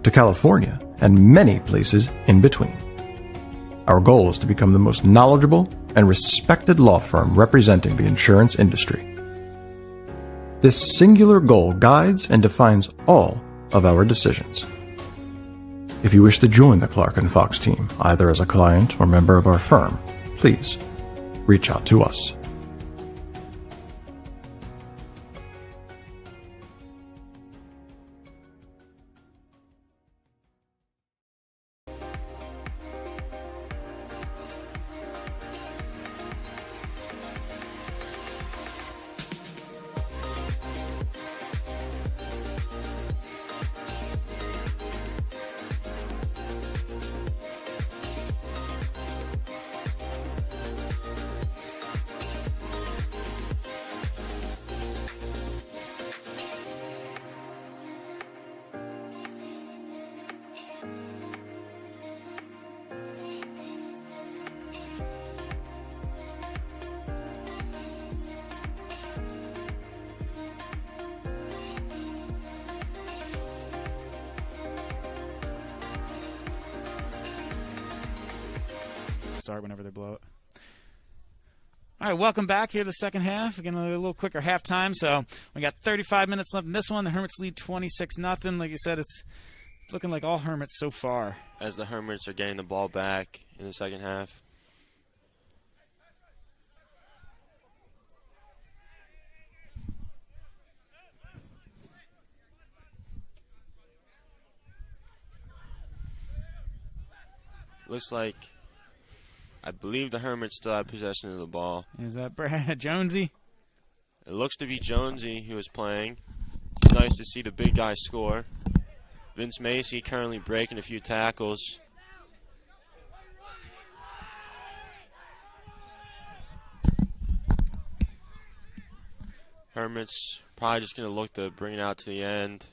to California and many places in between. Our goal is to become the most knowledgeable and respected law firm representing the insurance industry. This singular goal guides and defines all of our decisions. If you wish to join the Clark & Fox team, either as a client or member of our firm, please reach out to us. Start whenever they blow it. All right, welcome back here to the second half. Again, a little quicker halftime. So we got 35 minutes left in this one. The Hermits lead 26-0. Like you said, it's looking like all Hermits so far. As the Hermits are getting the ball back in the second half. Looks like, I believe the Hermits still have possession of the ball. Is that Brad Jonesy? It looks to be Jonesy who is playing. It's nice to see the big guy score. Vince Macy currently breaking a few tackles. Hermits probably just going to look to bring it out to the end.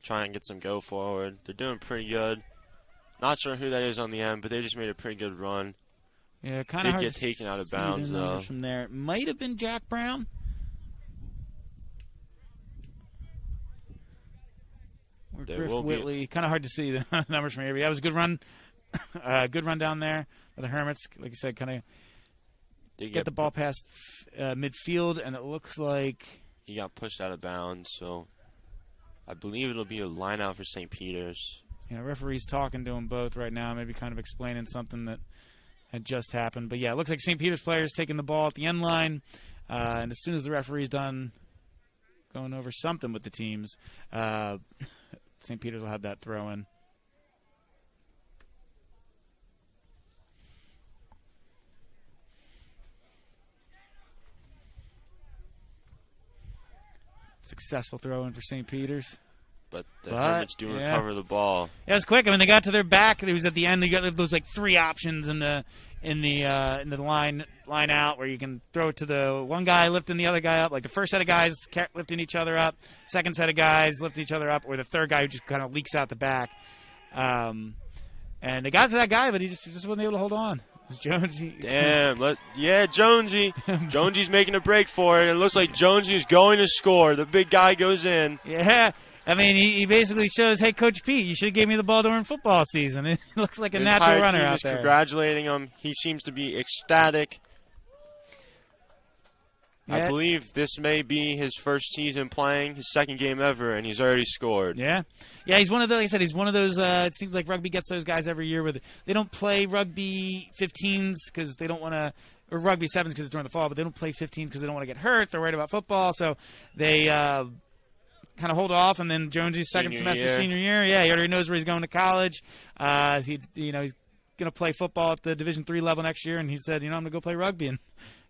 Try and get some go forward. They're doing pretty good. Not sure who that is on the end, but they just made a pretty good run. Yeah, kind of hard get to taken out of see bounds, the numbers though. From there, it might have been Jack Brown. Or There Griff will be Whitley. Kind of hard to see the numbers from here. But yeah, it was a good run. Good run down there for the Hermits. Like you said, kind of get the ball past midfield, and it looks like he got pushed out of bounds. So I believe it'll be a line out for St. Peter's. Yeah, referee's talking to them both right now, maybe kind of explaining something that had just happened. But yeah, it looks like St. Peter's players taking the ball at the end line, and as soon as the referee's done going over something with the teams, St. Peter's will have that throw in. Successful throw in for St. Peter's. But the Hermits do recover the ball. Yeah, it was quick. I mean, they got to their back. It was at the end. They got those like 3 options in the line out where you can throw it to the one guy lifting the other guy up, like the first set of guys lifting each other up, second set of guys lifting each other up, or the third guy who just kind of leaks out the back. And they got to that guy, but he just wasn't able to hold on. It was Jonesy. Damn. Jonesy. Jonesy's making a break for it. It looks like Jonesy's going to score. The big guy goes in. Yeah. I mean, he basically shows, hey, Coach Pete, you should have gave me the ball during football season. It looks like a natural runner out there. Congratulating him. He seems to be ecstatic. Yeah. I believe this may be his first season playing, his second game ever, and he's already scored. Yeah. Yeah, he's one of those, like I said, he's one of those, it seems like Rugby gets those guys every year where they don't play Rugby 15s because they don't want to, or Rugby 7s because it's during the fall, but they don't play 15s because they don't want to get hurt. They're worried about football, so they kind of hold off, and then Jonesy's second semester senior year, he already knows where he's going to college. He's going to play football at the Division III level next year, and he said, I'm going to go play rugby, and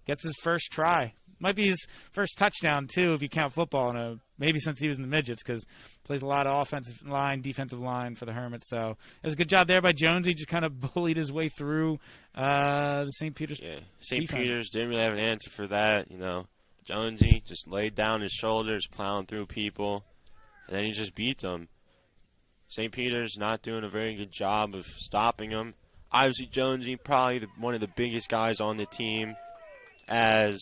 gets his first try. Might be his first touchdown, too, if you count football, maybe since he was in the midgets, because plays a lot of offensive line, defensive line for the Hermits. So it was a good job there by Jonesy. Just kind of bullied his way through the St. Peter's St. Peter's didn't really have an answer for that, Jonesy just laid down his shoulders, plowing through people, and then he just beat them. St. Peter's not doing a very good job of stopping him. Obviously, Jonesy, probably one of the biggest guys on the team, as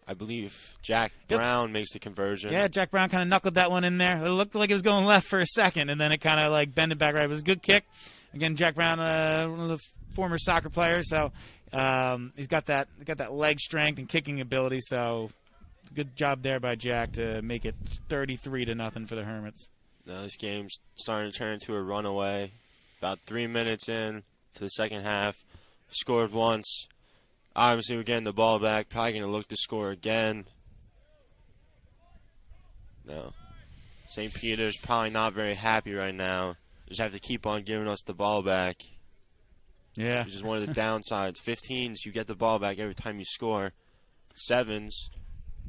I believe Jack Brown makes the conversion. Yeah, Jack Brown kind of knuckled that one in there. It looked like it was going left for a second, and then it kind of like bended back right. It was a good kick. Again, Jack Brown, one of the former soccer players, so he's got that leg strength and kicking ability. So good job there by Jack to make it 33-0 for the Hermits. Now this game's starting to turn into a runaway. About 3 minutes in to the second half, scored once. Obviously, we're getting the ball back. Probably going to look to score again. No. St. Peter's probably not very happy right now. Just have to keep on giving us the ball back. Yeah. Which is one of the downsides. 15s, you get the ball back every time you score. 7s,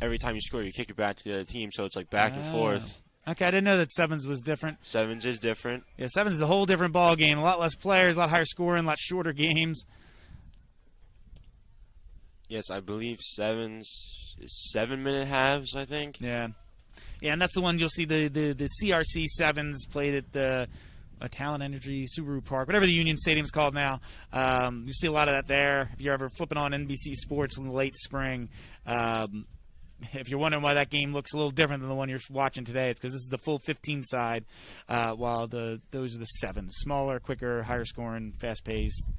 every time you score, you kick it back to the other team, so it's like back and forth. Okay, I didn't know that 7s was different. 7s is different. Yeah, 7s is a whole different ball game. A lot less players, a lot higher scoring, a lot shorter games. Yes, I believe 7s is 7-minute halves, I think. Yeah. Yeah, and that's the one you'll see the CRC 7s played at the Talent Energy Subaru Park, whatever the Union Stadium's called now. You see a lot of that there. If you're ever flipping on NBC Sports in the late spring, if you're wondering why that game looks a little different than the one you're watching today, it's because this is the full 15 side, while those are the 7s. Smaller, quicker, higher scoring, fast-paced.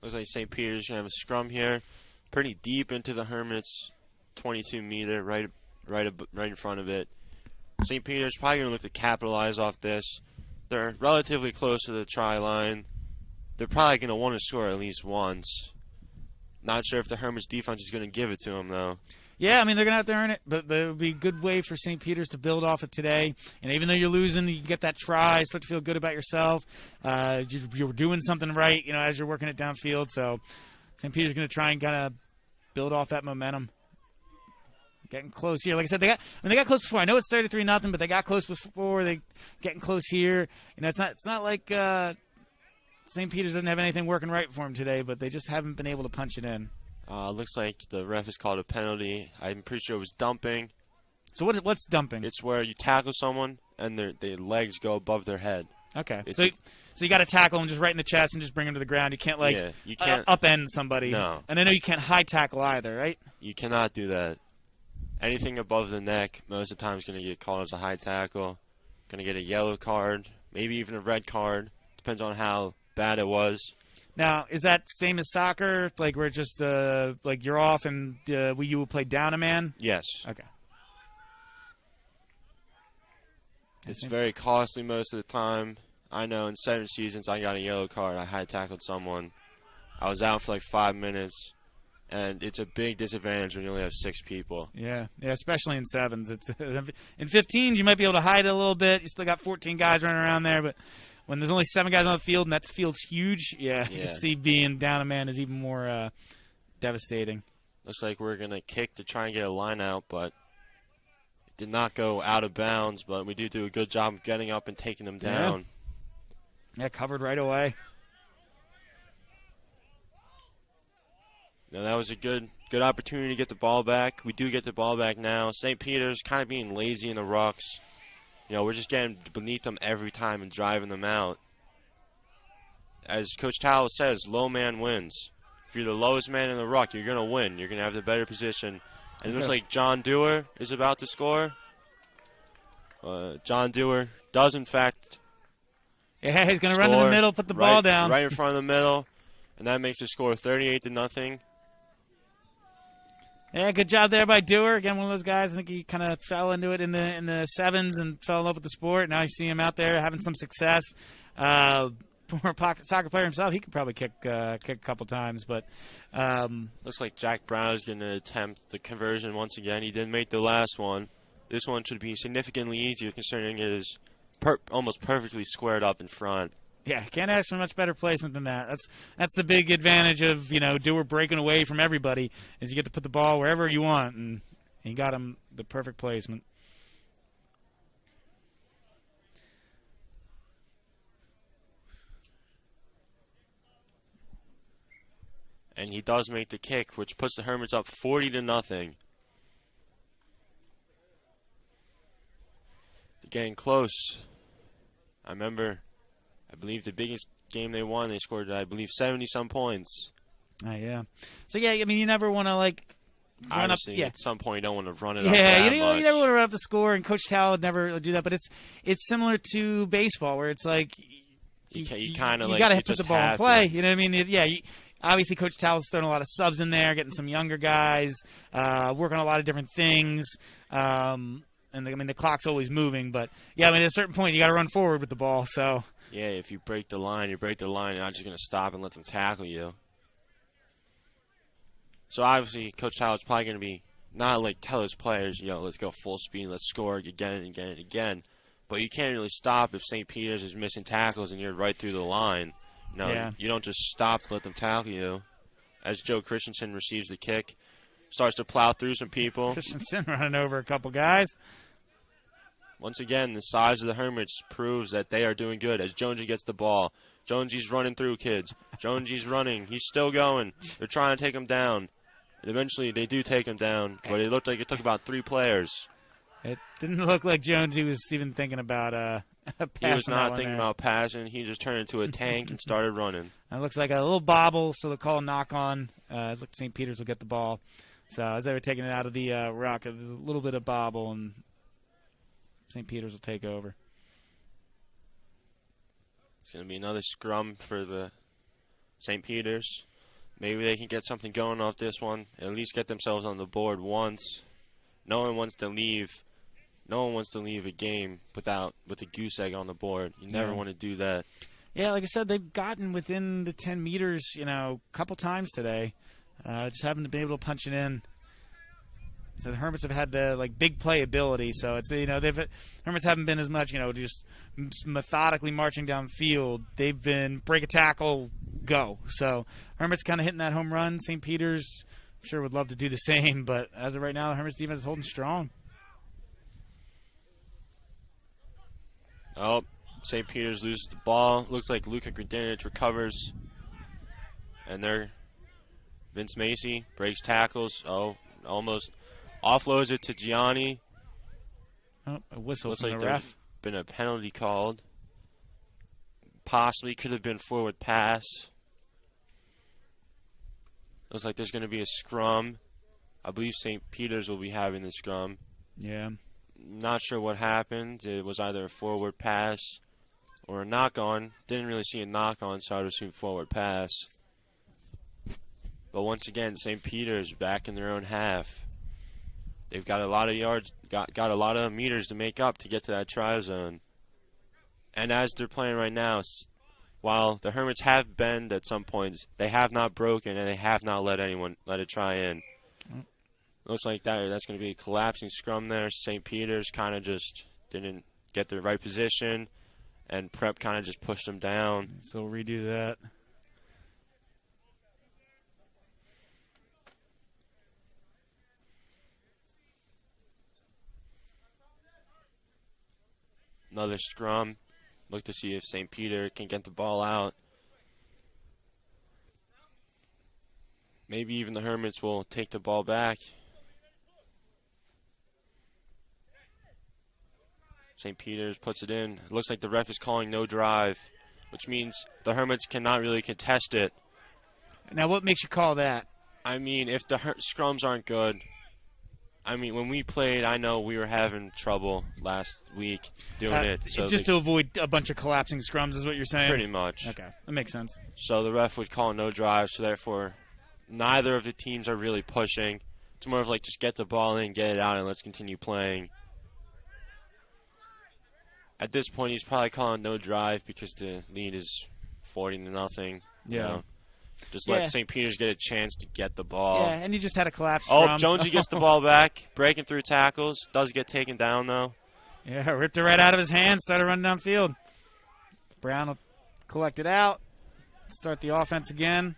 Looks like St. Peter's going to have a scrum here. Pretty deep into the Hermits, 22-meter, right in front of it. St. Peter's probably going to look to capitalize off this. They're relatively close to the try line. They're probably going to want to score at least once. Not sure if the Hermits defense is going to give it to them, though. Yeah, I mean, they're going to have to earn it, but there would be a good way for St. Peter's to build off it today. And even though you're losing, you get that try, start to feel good about yourself. You're doing something right, as you're working it downfield. So St. Peter's going to try and kind of build off that momentum. Getting close here. Like I said, they got close before. I know it's 33-0, but they got close before. They getting close here. It's not like St. Peter's doesn't have anything working right for them today, but they just haven't been able to punch it in. Looks like the ref has called a penalty. I'm pretty sure it was dumping. So what's dumping? It's where you tackle someone and their legs go above their head. Okay. So you got to tackle them just right in the chest and just bring them to the ground. You can't upend somebody. No. And I know you can't high tackle either, right? You cannot do that. Anything above the neck, most of the time, is going to get called as a high tackle. Going to get a yellow card, maybe even a red card. Depends on how bad it was. Now, is that same as soccer? Like, where it's just like you're off and you will play down a man? Yes. Okay. It's very costly most of the time. I know in 7 seasons I got a yellow card. I had tackled someone. I was out for like 5 minutes, and it's a big disadvantage when you only have 6 people. Yeah, especially in 7s. It's in 15s you might be able to hide it a little bit. You still got 14 guys running around there, but when there's only 7 guys on the field and that field's huge, you can see being down a man is even more devastating. Looks like we're going to kick to try and get a line out, but it did not go out of bounds, but we do a good job of getting up and taking them down. Yeah, covered right away. Now, that was a good opportunity to get the ball back. We do get the ball back now. St. Peter's kind of being lazy in the rucks. You know, we're just getting beneath them every time and driving them out. As Coach Towell says, low man wins. If you're the lowest man in the ruck, you're going to win. You're going to have the better position. And it looks like John Dewar is about to score. John Dewar does, in fact, yeah, he's going to run in the middle, put the ball down. Right in front of the middle. And that makes the score 38-0. Yeah, good job there by Dewar. Again, one of those guys. I think he kind of fell into it in the 7s and fell in love with the sport. Now you see him out there having some success. Former soccer player himself, he could probably kick a couple times. But looks like Jack Brown is going to attempt the conversion once again. He didn't make the last one. This one should be significantly easier considering it is almost perfectly squared up in front. Yeah, can't ask for much better placement than that. That's the big advantage of Dewar breaking away from everybody is you get to put the ball wherever you want, and he got him the perfect placement. And he does make the kick, which puts the Hermits up 40-0. They're getting close. I believe the biggest game they won, they scored, 70-some points. Yeah. So, yeah, I mean, you never want to, run Obviously, up. Yeah. At some point, you don't want to run it up Yeah, that you never want to run up the score, and Coach Towell would never do that. But it's similar to baseball, where it's like you got to put the ball in play. You know what I mean? Obviously, Coach Towell's throwing a lot of subs in there, getting some younger guys, working on a lot of different things. And the clock's always moving, but at a certain point, you got to run forward with the ball. So. Yeah, if you break the line, You're not just going to stop and let them tackle you. So obviously, Coach Towell's probably going to be not tell his players, let's go full speed, let's score again and again and again. But you can't really stop if St. Peter's is missing tackles and you're right through the line. You don't just stop to let them tackle you. As Joe Christensen receives the kick, starts to plow through some people. Christensen running over a couple guys. Once again, the size of the Hermits proves that they are doing good as Jonesy gets the ball. Jonesy's running through kids. Jonesy's running. He's still going. They're trying to take him down. And eventually they do take him down, but it looked like it took about 3 players. It didn't look like Jonesy was even thinking about passing. He was not thinking about passing. He just turned into a tank and started running. It looks like a little bobble, so they'll call a knock on. It looks like St. Peter's will get the ball. So as they were taking it out of the rock, there's a little bit of bobble, and St. Peter's will take over. It's going to be another scrum for the St. Peter's. Maybe they can get something going off this one. At least get themselves on the board once. No one wants to leave a game with a goose egg on the board. You never want to do that. Yeah, like I said, they've gotten within the 10 meters, a couple times today. Just haven't been able to punch it in. So the Hermits have had the big play ability. So it's Hermits haven't been as much just methodically marching downfield. They've been break a tackle, go. So Hermits kind of hitting that home run. St. Peter's I'm sure would love to do the same, but as of right now, the Hermits defense is holding strong. Oh, St. Peter's loses the ball. Looks like Luka Gradinich recovers, and Vince Macy breaks tackles. Oh, almost offloads it to Gianni. Oh, a whistle Looks from like the ref. Been a penalty called. Possibly could have been forward pass. Looks like there's going to be a scrum. I believe St. Peter's will be having the scrum. Yeah. Not sure what happened. It was either a forward pass or a knock-on. Didn't really see a knock-on, so I would assume forward pass. But once again, St. Peter's back in their own half. They've got a lot of yards, got a lot of meters to make up to get to that try zone. And as they're playing right now, while the Hermits have bend at some points, they have not broken and they have not let a try in. Looks like that's going to be a collapsing scrum there. St. Peter's kind of just didn't get the right position, and Prep kind of just pushed them down. So we'll redo that. Another scrum. Look to see if St. Peter can get the ball out. Maybe even the Hermits will take the ball back. St. Peter's puts it in. It looks like the ref is calling no drive, which means the Hermits cannot really contest it. Now, what makes you call that? I mean, if the scrums aren't good, I mean, when we played, I know we were having trouble last week doing it. So just to avoid a bunch of collapsing scrums is what you're saying? Pretty much. Okay, that makes sense. So the ref would call no drive, so therefore neither of the teams are really pushing. It's more of like just get the ball in, get it out, and let's continue playing. At this point, he's probably calling no drive because the lead is 40-0. Yeah. You know? Just let St. Peter's get a chance to get the ball. Yeah, and he just had a collapse. Oh, Jonesy gets the ball back, breaking through tackles. Does get taken down, though. Yeah, ripped it right out of his hands, started running downfield. Brown will collect it out, start the offense again.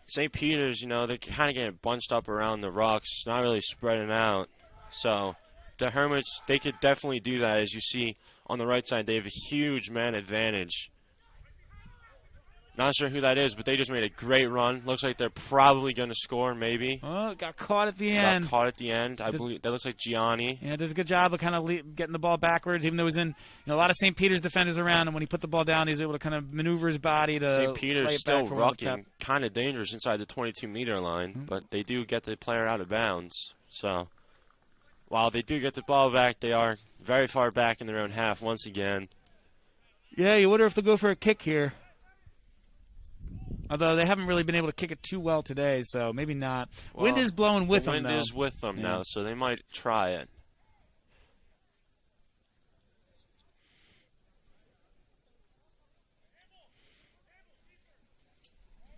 St. Peter's, you know, they're kind of getting bunched up around the rucks, not really spreading out. So the Hermits, they could definitely do that. As you see on the right side, they have a huge man advantage. Not sure who that is, but they just made a great run. Looks like they're probably going to score, maybe. Oh, got caught at the end. Got caught at the end. I believe that looks like Gianni. Yeah, does a good job of kind of getting the ball backwards, even though he was in a lot of St. Peter's defenders around, and when he put the ball down, he was able to kind of maneuver his body to St. Peter's lay it still back for rucking, kind of dangerous inside the 22-meter line, but they do get the player out of bounds. So while they do get the ball back, they are very far back in their own half once again. Yeah, you wonder if they'll go for a kick here. Although they haven't really been able to kick it too well today, so maybe not. Well, wind is blowing with them, the wind is with them now, so they might try it.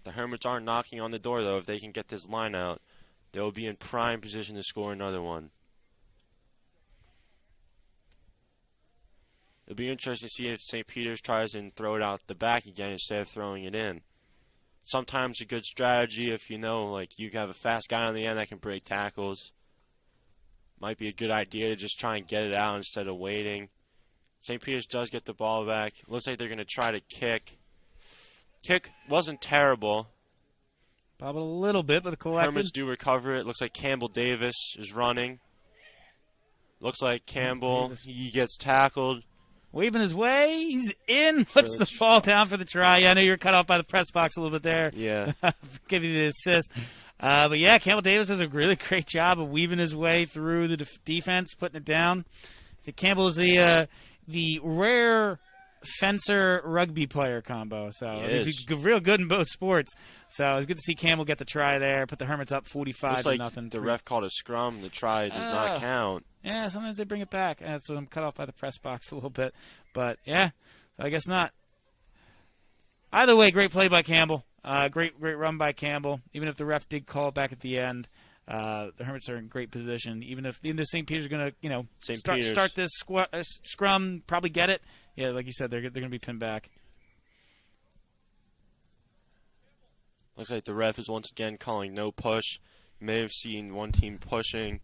The Hermits aren't knocking on the door, though. If they can get this line out, they will be in prime position to score another one. It'll be interesting to see if St. Peter's tries and throw it out the back again instead of throwing it in. Sometimes a good strategy if you know, like, you have a fast guy on the end that can break tackles. Might be a good idea to just try and get it out instead of waiting. St. Peter's does get the ball back. Looks like they're going to try to kick. Kick wasn't terrible. Bobbled a little bit, but collected. Hermits do recover it. Looks like Campbell Davis is running. Looks like Campbell, he gets tackled. Waving his way, he's in, puts the ball down for the try. Yeah, I know you're cut off by the press box a little bit there. Yeah. Give you the assist. But yeah, Campbell Davis does a really great job of weaving his way through the defense, putting it down. So Campbell is the rare fencer rugby player combo. So he's real good in both sports. So it's good to see Campbell get the try there, put the Hermits up 45 to nothing. The ref called a scrum. The try does not count. Yeah, sometimes they bring it back. So I'm cut off by the press box a little bit. But, yeah, so I guess not. Either way, great play by Campbell. Great run by Campbell. Even if the ref did call it back at the end, the Hermits are in great position. Even if St. Peter's are going to, start this scrum, probably get it. Yeah, like you said, they're going to be pinned back. Looks like the ref is once again calling no push. You may have seen one team pushing.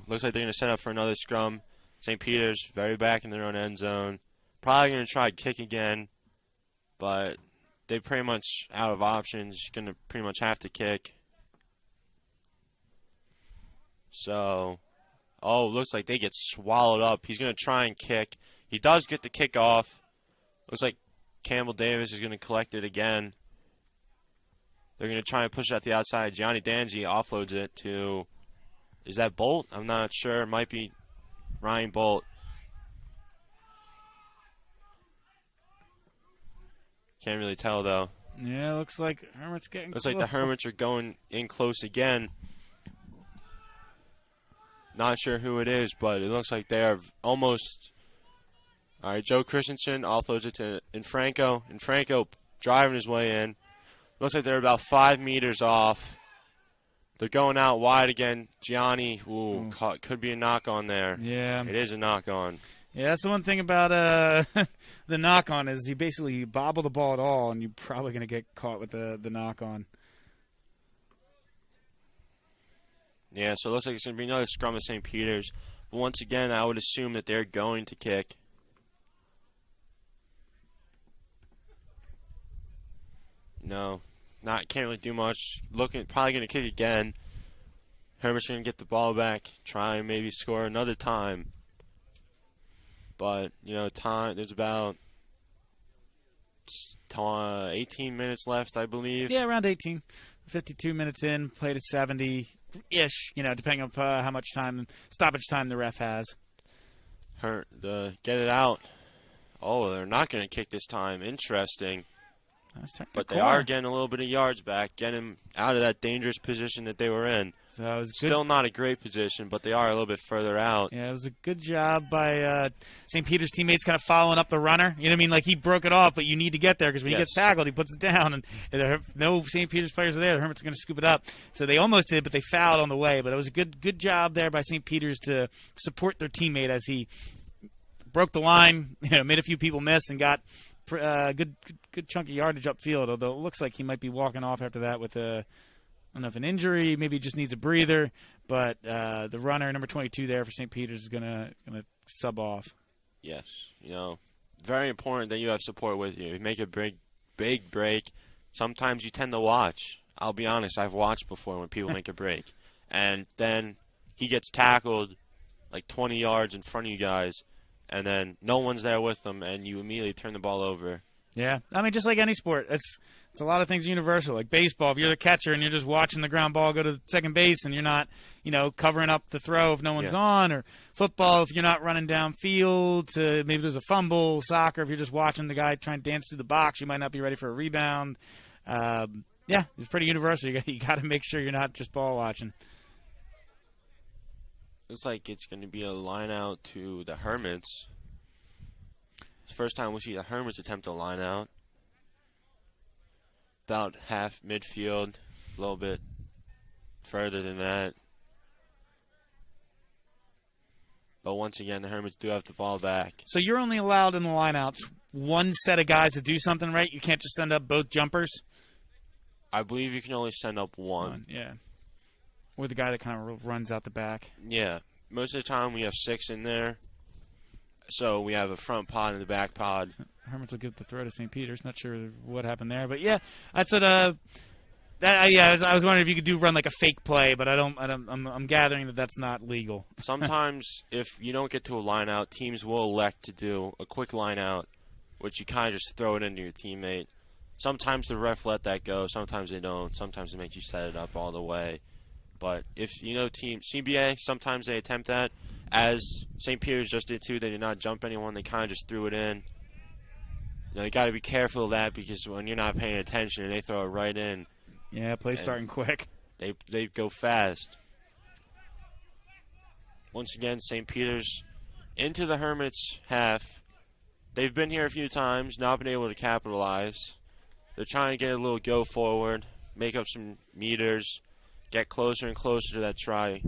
Looks like they're going to set up for another scrum. St. Peter's very back in their own end zone. Probably going to try kick again, but they're pretty much out of options. Going to pretty much have to kick. So, looks like they get swallowed up. He's going to try and kick. He does get the kick off. Looks like Campbell Davis is going to collect it again. They're going to try and push it at the outside. Gianni Danzi offloads it to, is that Bolt? I'm not sure. It might be Ryan Bolt. Can't really tell, though. Yeah, looks like Hermits getting Looks close. like the Hermits are going in close again. Not sure who it is, but it looks like they are almost. All right, Joe Christensen offloads it to Infranco. Infranco driving his way in. Looks like they're about 5 meters off. They're going out wide again. Gianni, could be a knock on there. Yeah. It is a knock on. Yeah, that's the one thing about the knock on is you bobble the ball at all, and you're probably going to get caught with the knock on. Yeah, so it looks like it's going to be another scrum of St. Peter's. But once again, I would assume that they're going to kick. No, can't really do much. Probably going to kick again. Hermit's going to get the ball back, try and maybe score another time. But, there's about 18 minutes left, I believe. Yeah, around 18. 52 minutes in, played to 70-ish, depending on how much stoppage time the ref has. Get it out. Oh, they're not going to kick this time. Interesting. But they corner. are getting a little bit of yards back, getting them out of that dangerous position that they were in. So it was good. Still not a great position, but they are a little bit further out. Yeah, it was a good job by St. Peter's teammates kind of following up the runner. You know what I mean? Like, he broke it off, but you need to get there because when he gets tackled, he puts it down. And no St. Peter's players are there. The Hermits are going to scoop it up. So they almost did, but they fouled on the way. But it was a good job there by St. Peter's to support their teammate as he broke the line, made a few people miss, and got good chunk of yardage upfield, although it looks like he might be walking off after that with I don't know if an injury, maybe he just needs a breather, but the runner, number 22 there for St. Peter's, is gonna sub off. Yes, very important that you have support with you. You make a big break. Sometimes you tend to watch. I'll be honest, I've watched before when people make a break. And then he gets tackled like 20 yards in front of you guys, and then no one's there with them, and you immediately turn the ball over. Yeah, I mean, just like any sport, it's a lot of things universal. Like baseball, if you're the catcher and you're just watching the ground ball go to second base and you're not, covering up the throw if no one's on, or football if you're not running downfield to maybe there's a fumble. Soccer, if you're just watching the guy try and dance through the box, you might not be ready for a rebound. Yeah, it's pretty universal. You got to make sure you're not just ball watching. Looks like it's going to be a line out to the Hermits. It's the first time we see the Hermits attempt a line out. About half midfield, a little bit further than that. But once again, the Hermits do have the ball back. So you're only allowed in the lineouts one set of guys to do something, right? You can't just send up both jumpers? I believe you can only send up one. Yeah. Or the guy that kind of runs out the back. Yeah. Most of the time we have 6 in there. So we have a front pod and a back pod. Hermits will give the throw to St. Peter's. Not sure what happened there. But, yeah, that's what I was wondering if you could run like a fake play, but I'm gathering that that's not legal. Sometimes if you don't get to a line out, teams will elect to do a quick line out, which you kind of just throw it into your teammate. Sometimes the ref let that go. Sometimes they don't. Sometimes they make you set it up all the way. But if team CBA, sometimes they attempt that. As St. Peter's just did too, they did not jump anyone. They kind of just threw it in. You got to be careful of that because when you're not paying attention and they throw it right in. Yeah, play starting quick. They go fast. Once again, St. Peter's into the Hermits half. They've been here a few times, not been able to capitalize. They're trying to get a little go forward, make up some meters, get closer and closer to that try.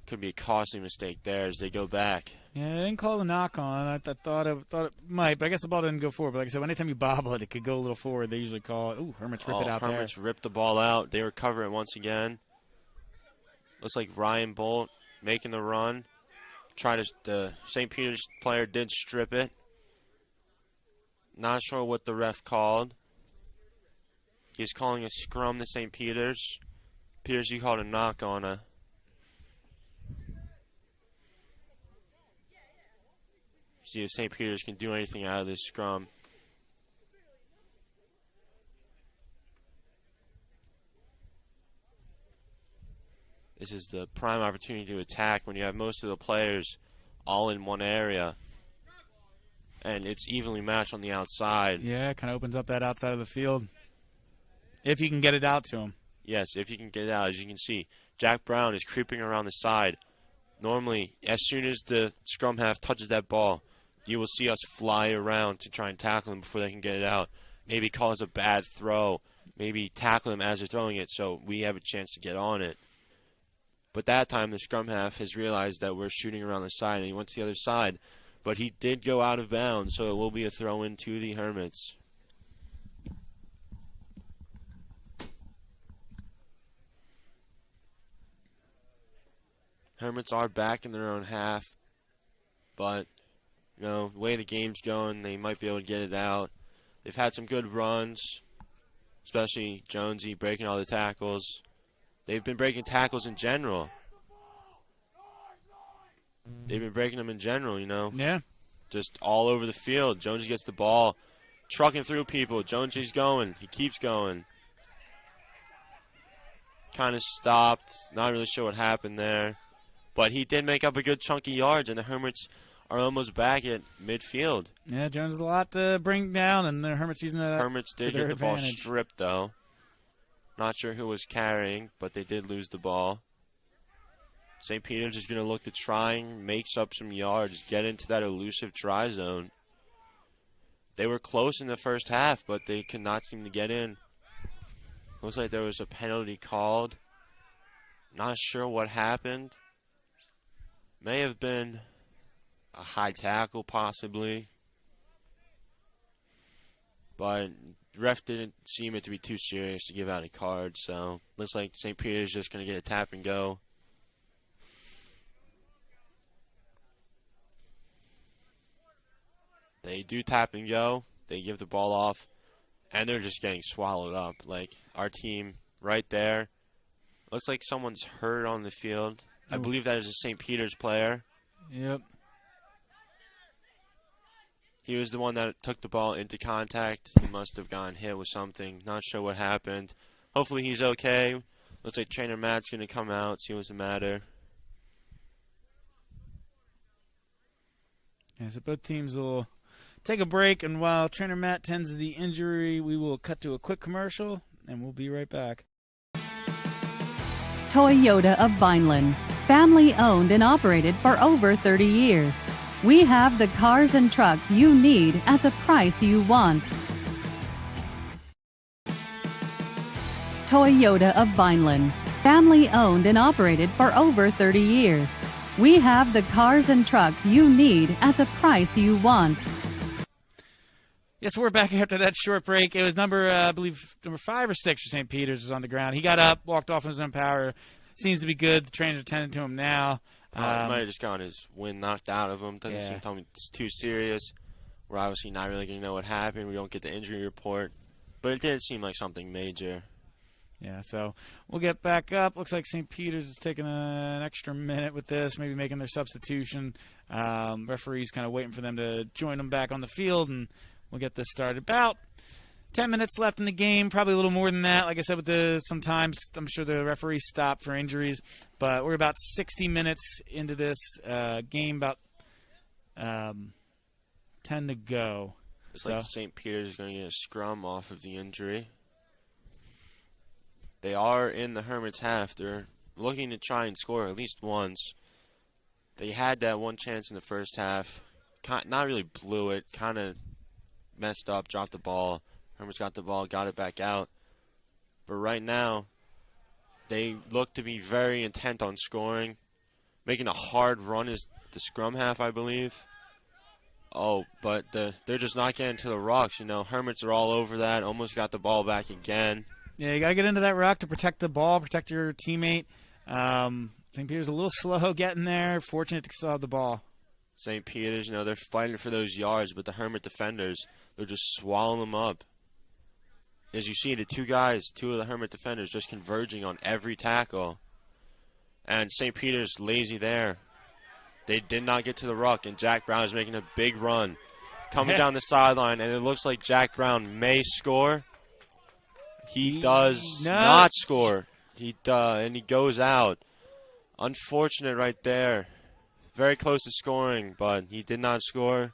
Could be a costly mistake there as they go back. Yeah, they didn't call the knock on. I thought it might, but I guess the ball didn't go forward. But like I said, anytime you bobble it, it could go a little forward. They usually call it. Ooh, Hermits rip it out there. Hermits rip the ball out. They recover it once again. Looks like Ryan Bolt making the run. The St. Peter's player did strip it. Not sure what the ref called. He's calling a scrum to St. Peter's. Peters, you called a knock on a. See if St. Peter's can do anything out of this scrum. This is the prime opportunity to attack when you have most of the players all in one area. And it's evenly matched on the outside. Yeah, it kind of opens up that outside of the field. If you can get it out to him. Yes, if you can get it out. As you can see, Jack Brown is creeping around the side. Normally, as soon as the scrum half touches that ball, you will see us fly around to try and tackle them before they can get it out. Maybe cause a bad throw. Maybe tackle them as they're throwing it so we have a chance to get on it. But that time, the scrum half has realized that we're shooting around the side, and he went to the other side. But he did go out of bounds, so it will be a throw-in to the Hermits. Hermits are back in their own half, but, you know, the way the game's going, they might be able to get it out. They've had some good runs, especially Jonesy breaking all the tackles. They've been breaking tackles in general. They've been breaking them in general, you know. Yeah. Just all over the field. Jonesy gets the ball, trucking through people. Jonesy's going. He keeps going. Kind of stopped. Not really sure what happened there. But he did make up a good chunk of yards, and the Hermits are almost back at midfield. Yeah, Jones has a lot to bring down, and the Hermits using that. Hermits did get the ball stripped, though. Not sure who was carrying, but they did lose the ball. St. Peter's is going to look to try and make up some yards, get into that elusive try zone. They were close in the first half, but they could not seem to get in. Looks like there was a penalty called. Not sure what happened. May have been a high tackle, possibly. But the ref didn't seem it to be too serious to give out a card, so looks like St. Peter's just going to get a tap and go. They do tap and go. They give the ball off, and they're just getting swallowed up. Like, our team right there. Looks like someone's hurt on the field. I believe that is a St. Peter's player. Yep. He was the one that took the ball into contact. He must have gotten hit with something. Not sure what happened. Hopefully he's okay. Looks like Trainer Matt's going to come out, see what's the matter. Yeah, so both teams will take a break, and while Trainer Matt tends to the injury, we will cut to a quick commercial, and we'll be right back. Toyota of Vineland, family owned and operated for over 30 years. We have the cars and trucks you need at the price you want. Toyota of Vineland, family owned and operated for over 30 years. We have the cars and trucks you need at the price you want. Yes, we're back after that short break. It was I believe, number 5 or 6 for St. Peter's was on the ground. He got up, walked off on his own power. Seems to be good. The trainers are tending to him now. He might have just gotten his wind knocked out of him. Doesn't seem too serious. We're obviously not really going to know what happened. We don't get the injury report. But it didn't seem like something major. Yeah, so we'll get back up. Looks like St. Peter's is taking an extra minute with this, maybe making their substitution. Referee's kind of waiting for them to join them back on the field, and we'll get this started. About 10 minutes left in the game, probably a little more than that. Like I said, with sometimes I'm sure the referees stop for injuries, but we're about 60 minutes into this game, about 10 to go. It's like St. Peter's is going to get a scrum off of the injury. They are in the Hermits' half. They're looking to try and score at least once. They had that one chance in the first half. Not really blew it. Kind of messed up, dropped the ball. Hermits got the ball, got it back out. But right now, they look to be very intent on scoring. Making a hard run is the scrum half, I believe. Oh, but they're just not getting to the rocks. You know, Hermits are all over that. Almost got the ball back again. Yeah, you got to get into that rock to protect the ball, protect your teammate. St. Peter's a little slow getting there. Fortunate to still have the ball. St. Peter's, you know, they're fighting for those yards, but the Hermit defenders, they're just swallowing them up. As you see, the two of the Hermit defenders just converging on every tackle. And St. Peter's lazy there. They did not get to the ruck, and Jack Brown is making a big run. Coming down the sideline, and it looks like Jack Brown may score. He does not score. And he goes out. Unfortunate right there. Very close to scoring, but he did not score.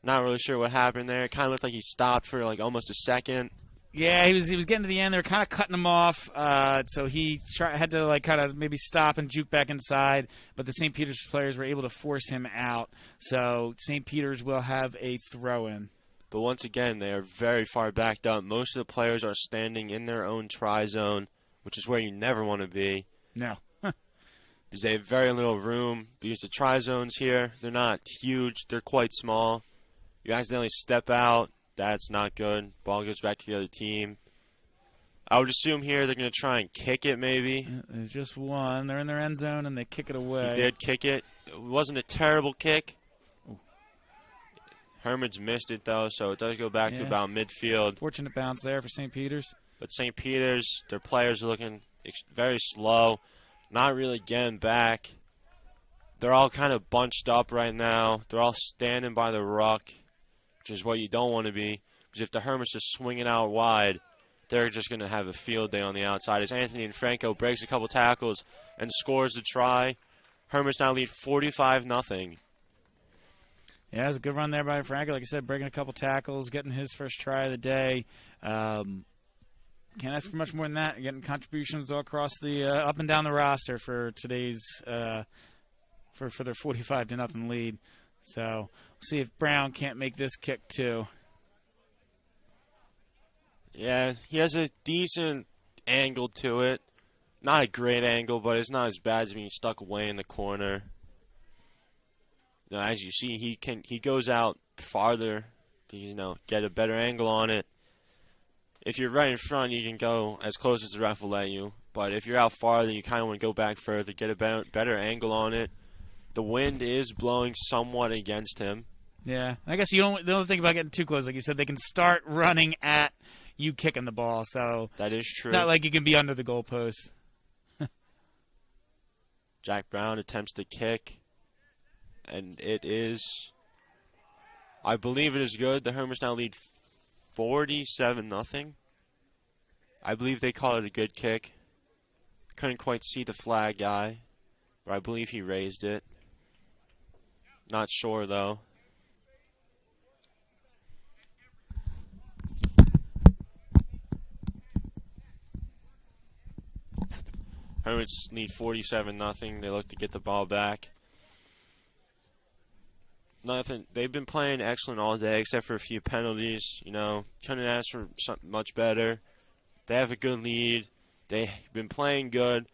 Not really sure what happened there. It kind of looked like he stopped for like almost a second. Yeah, he was getting to the end. They were kind of cutting him off, so he had to like kind of maybe stop and juke back inside. But the St. Peter's players were able to force him out. So St. Peter's will have a throw-in. But once again, they are very far backed up. Most of the players are standing in their own try zone, which is where you never want to be. No. Because they have very little room. Because the try zones here, they're not huge. They're quite small. You accidentally step out. That's not good. Ball goes back to the other team. I would assume here they're going to try and kick it maybe. There's just one. They're in their end zone, and they kick it away. He did kick it. It wasn't a terrible kick. Hermits missed it, though, so it does go back to about midfield. Fortunate bounce there for St. Peter's. But St. Peter's, their players are looking very slow, not really getting back. They're all kind of bunched up right now. They're all standing by the ruck, which is what you don't want to be. Because if the Hermits are swinging out wide, they're just going to have a field day on the outside. As Anthony and Franco breaks a couple tackles and scores the try, Hermits now lead 45-0. Yeah, it was a good run there by Franco. Like I said, breaking a couple tackles, getting his first try of the day. Can't ask for much more than that. You're getting contributions all across the up and down the roster for today's for their 45-0 lead. So we'll see if Brown can't make this kick too. Yeah, he has a decent angle to it. Not a great angle, but it's not as bad as being stuck away in the corner. Now, as you see, he goes out farther to, get a better angle on it. If you're right in front, you can go as close as the ref will let you. But if you're out farther, you kind of want to go back further, get a better angle on it. The wind is blowing somewhat against him. Yeah, I guess you don't think about getting too close. Like you said, they can start running at you kicking the ball. So that is true. Not like you can be under the goalpost. Jack Brown attempts to kick. And it is, I believe it is good. The Hermits now lead 47-0. I believe they call it a good kick. Couldn't quite see the flag guy, but I believe he raised it. Not sure, though. Hermits lead 47-0. They look to get the ball back. Nothing. They've been playing excellent all day, except for a few penalties. Couldn't ask for something much better. They have a good lead. They've been playing good.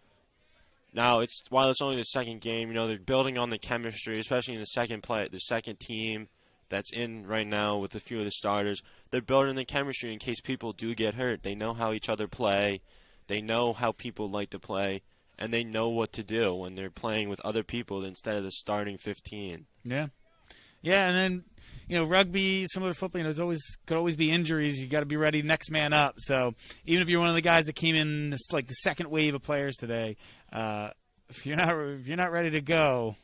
Now, while it's only the second game, they're building on the chemistry, especially in the second team that's in right now with a few of the starters. They're building the chemistry in case people do get hurt. They know how each other play. They know how people like to play, and they know what to do when they're playing with other people instead of the starting 15. Yeah. Yeah, and then, rugby, similar to football, could always be injuries. You got to be ready, next man up. So even if you're one of the guys that came in the second wave of players today, if you're not ready to go,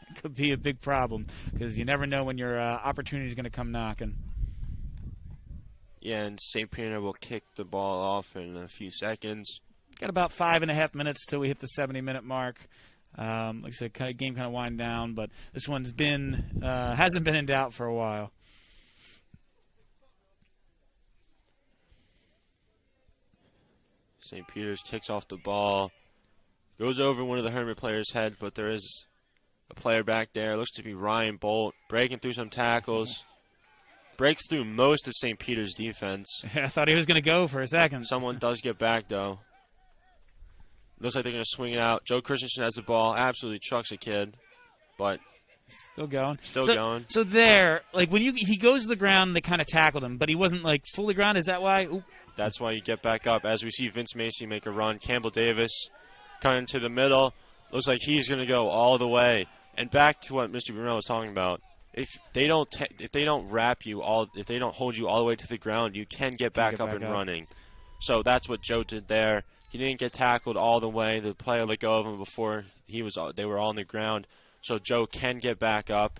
it could be a big problem because you never know when your opportunity is going to come knocking. Yeah, and St. Peter will kick the ball off in a few seconds. Got about 5.5 minutes till we hit the 70-minute mark. Like I said, game kind of wind down, but this one's hasn't been in doubt for a while. St. Peter's kicks off the ball, goes over one of the Hermit players' head, but there is a player back there. Looks to be Ryan Bolt, breaking through some tackles. Breaks through most of St. Peter's defense. I thought he was going to go for a second. Someone does get back, though. Looks like they're going to swing it out. Joe Christensen has the ball. Absolutely trucks a kid. But still going. Still going. So there, when he goes to the ground, they kind of tackled him, but he wasn't, fully ground. Is that why? Ooh. That's why you get back up. As we see Vince Macy make a run. Campbell Davis coming to the middle. Looks like he's going to go all the way. And back to what Mr. Bruno was talking about. If they don't wrap you if they don't hold you all the way to the ground, you can get back up and running. So that's what Joe did there. He didn't get tackled all the way. The player let go of him before they were all on the ground. So Joe can get back up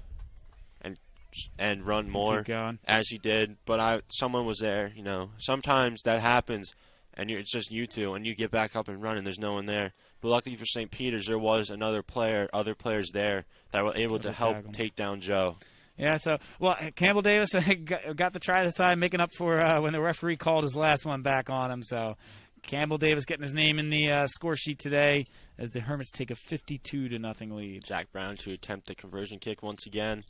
and run more as he did. But someone was there. Sometimes that happens, and it's just you two, and you get back up and running. There's no one there. But luckily for St. Peter's, there was other players there that were able to help take down Joe. Yeah, so, well, Campbell Davis got the try this time, making up for when the referee called his last one back on him. So Campbell Davis getting his name in the score sheet today as the Hermits take a 52-0 lead. Jack Brown to attempt the conversion kick once again.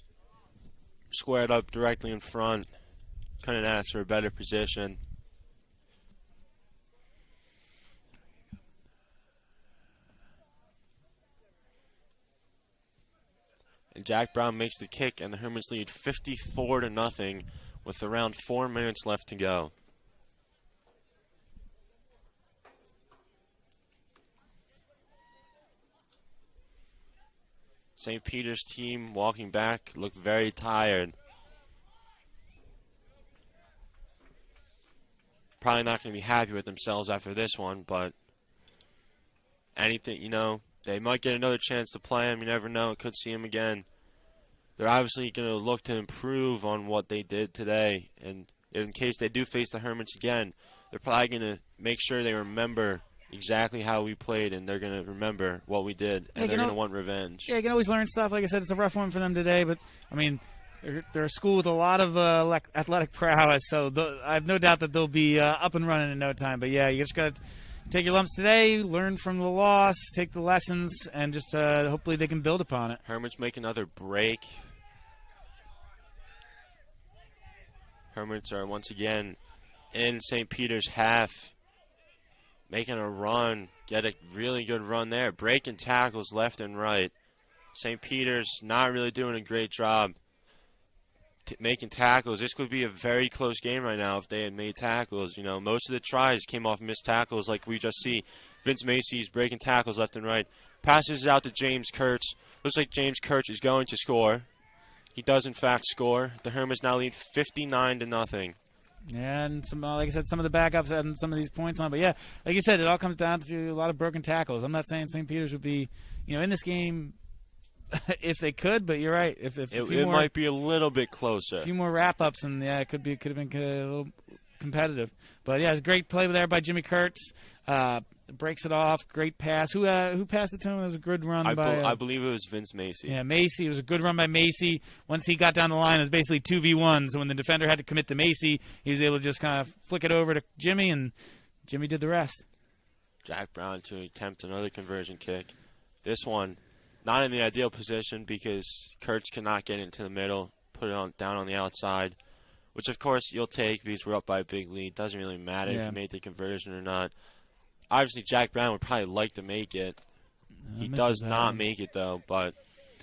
Squared up directly in front. Couldn't ask for a better position. And Jack Brown makes the kick, and the Hermits lead 54-0 with around 4 minutes left to go. St. Peter's team walking back looked very tired. Probably not going to be happy with themselves after this one, but anything, they might get another chance to play him. You never know. Could see him again. They're obviously going to look to improve on what they did today. And in case they do face the Hermits again, they're probably going to make sure they remember exactly how we played, and they're going to remember what we did, and they're going to want revenge. Yeah, you can always learn stuff. Like I said, it's a rough one for them today, but, I mean, they're a school with a lot of athletic prowess, so I have no doubt that they'll be up and running in no time. But, yeah, you just got to take your lumps today, learn from the loss, take the lessons, and just hopefully they can build upon it. Hermits make another break. Hermits are once again in St. Peter's half, making a run, get a really good run there, breaking tackles left and right. St. Peter's not really doing a great job making tackles. This could be a very close game right now if they had made tackles. Most of the tries came off missed tackles, like we just see. Vince Macy's breaking tackles left and right. Passes it out to James Kurtz. Looks like James Kurtz is going to score. He does, in fact, score. The Hermits now lead 59-0. Yeah, and like I said, some of the backups had some of these points on. But, yeah, like you said, it all comes down to a lot of broken tackles. I'm not saying St. Peter's would be, in this game if they could, but you're right. If it might be a little bit closer. A few more wrap-ups, and, yeah, it could have been a little competitive. But, yeah, it's a great play there by Jimmy Kurtz. Breaks it off. Great pass. Who passed it to him? It was a good run by... I believe it was Vince Macy. Yeah, Macy. It was a good run by Macy. Once he got down the line, it was basically 2v1. So when the defender had to commit to Macy, he was able to just kind of flick it over to Jimmy, and Jimmy did the rest. Jack Brown to attempt another conversion kick. This one, not in the ideal position because Kurtz cannot get into the middle, put it down on the outside, which, of course, you'll take because we're up by a big lead. Doesn't really matter if you made the conversion or not. Obviously, Jack Brown would probably like to make it. He does not make it, though, but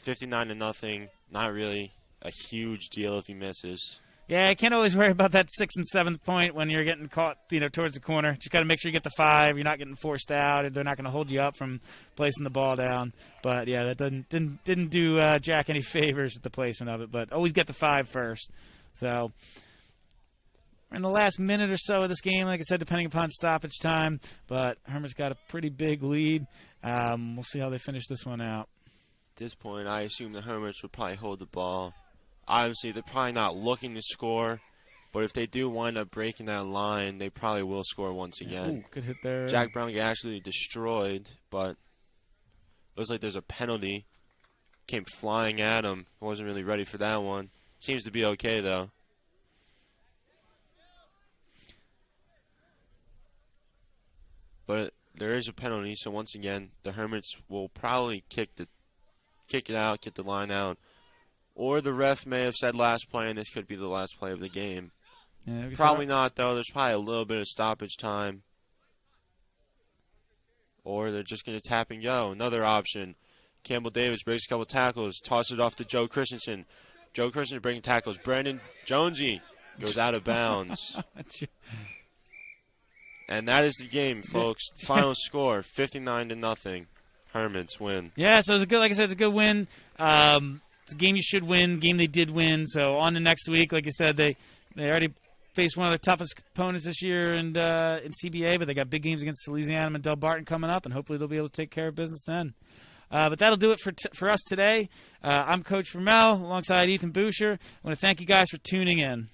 59-0, not really a huge deal if he misses. Yeah, I can't always worry about that 6th and 7th point when you're getting caught, towards the corner. Just got to make sure you get the 5. You're not getting forced out. They're not going to hold you up from placing the ball down. But yeah, that didn't do Jack any favors with the placement of it. But always get the 5 first. So we're in the last minute or so of this game, like I said, depending upon stoppage time. But Hermits got a pretty big lead. We'll see how they finish this one out. At this point, I assume the Hermits would probably hold the ball. Obviously, they're probably not looking to score, but if they do wind up breaking that line, they probably will score once again. Ooh, good hit there. Jack Brown got actually destroyed, but looks like there's a penalty. Came flying at him. Wasn't really ready for that one. Seems to be okay, though. But there is a penalty, so once again, the Hermits will probably kick it out, get the line out. Or the ref may have said last play, and this could be the last play of the game. Yeah, probably not, though. There's probably a little bit of stoppage time. Or they're just going to tap and go. Another option. Campbell Davis breaks a couple tackles, tosses it off to Joe Christensen. Joe Christensen breaking tackles. Brandon Jonesy goes out of bounds. And that is the game, folks. Final score, 59-0. Hermits win. Yeah, so it's a good, like I said, it's a good win. It's a game you should win, game they did win. So on to next week. Like I said, they already faced one of their toughest opponents this year in CBA, but they got big games against Salesianum and Del Barton coming up, and hopefully they'll be able to take care of business then. But that'll do it for us today. I'm Coach Vermel alongside Ethan Boucher. I want to thank you guys for tuning in.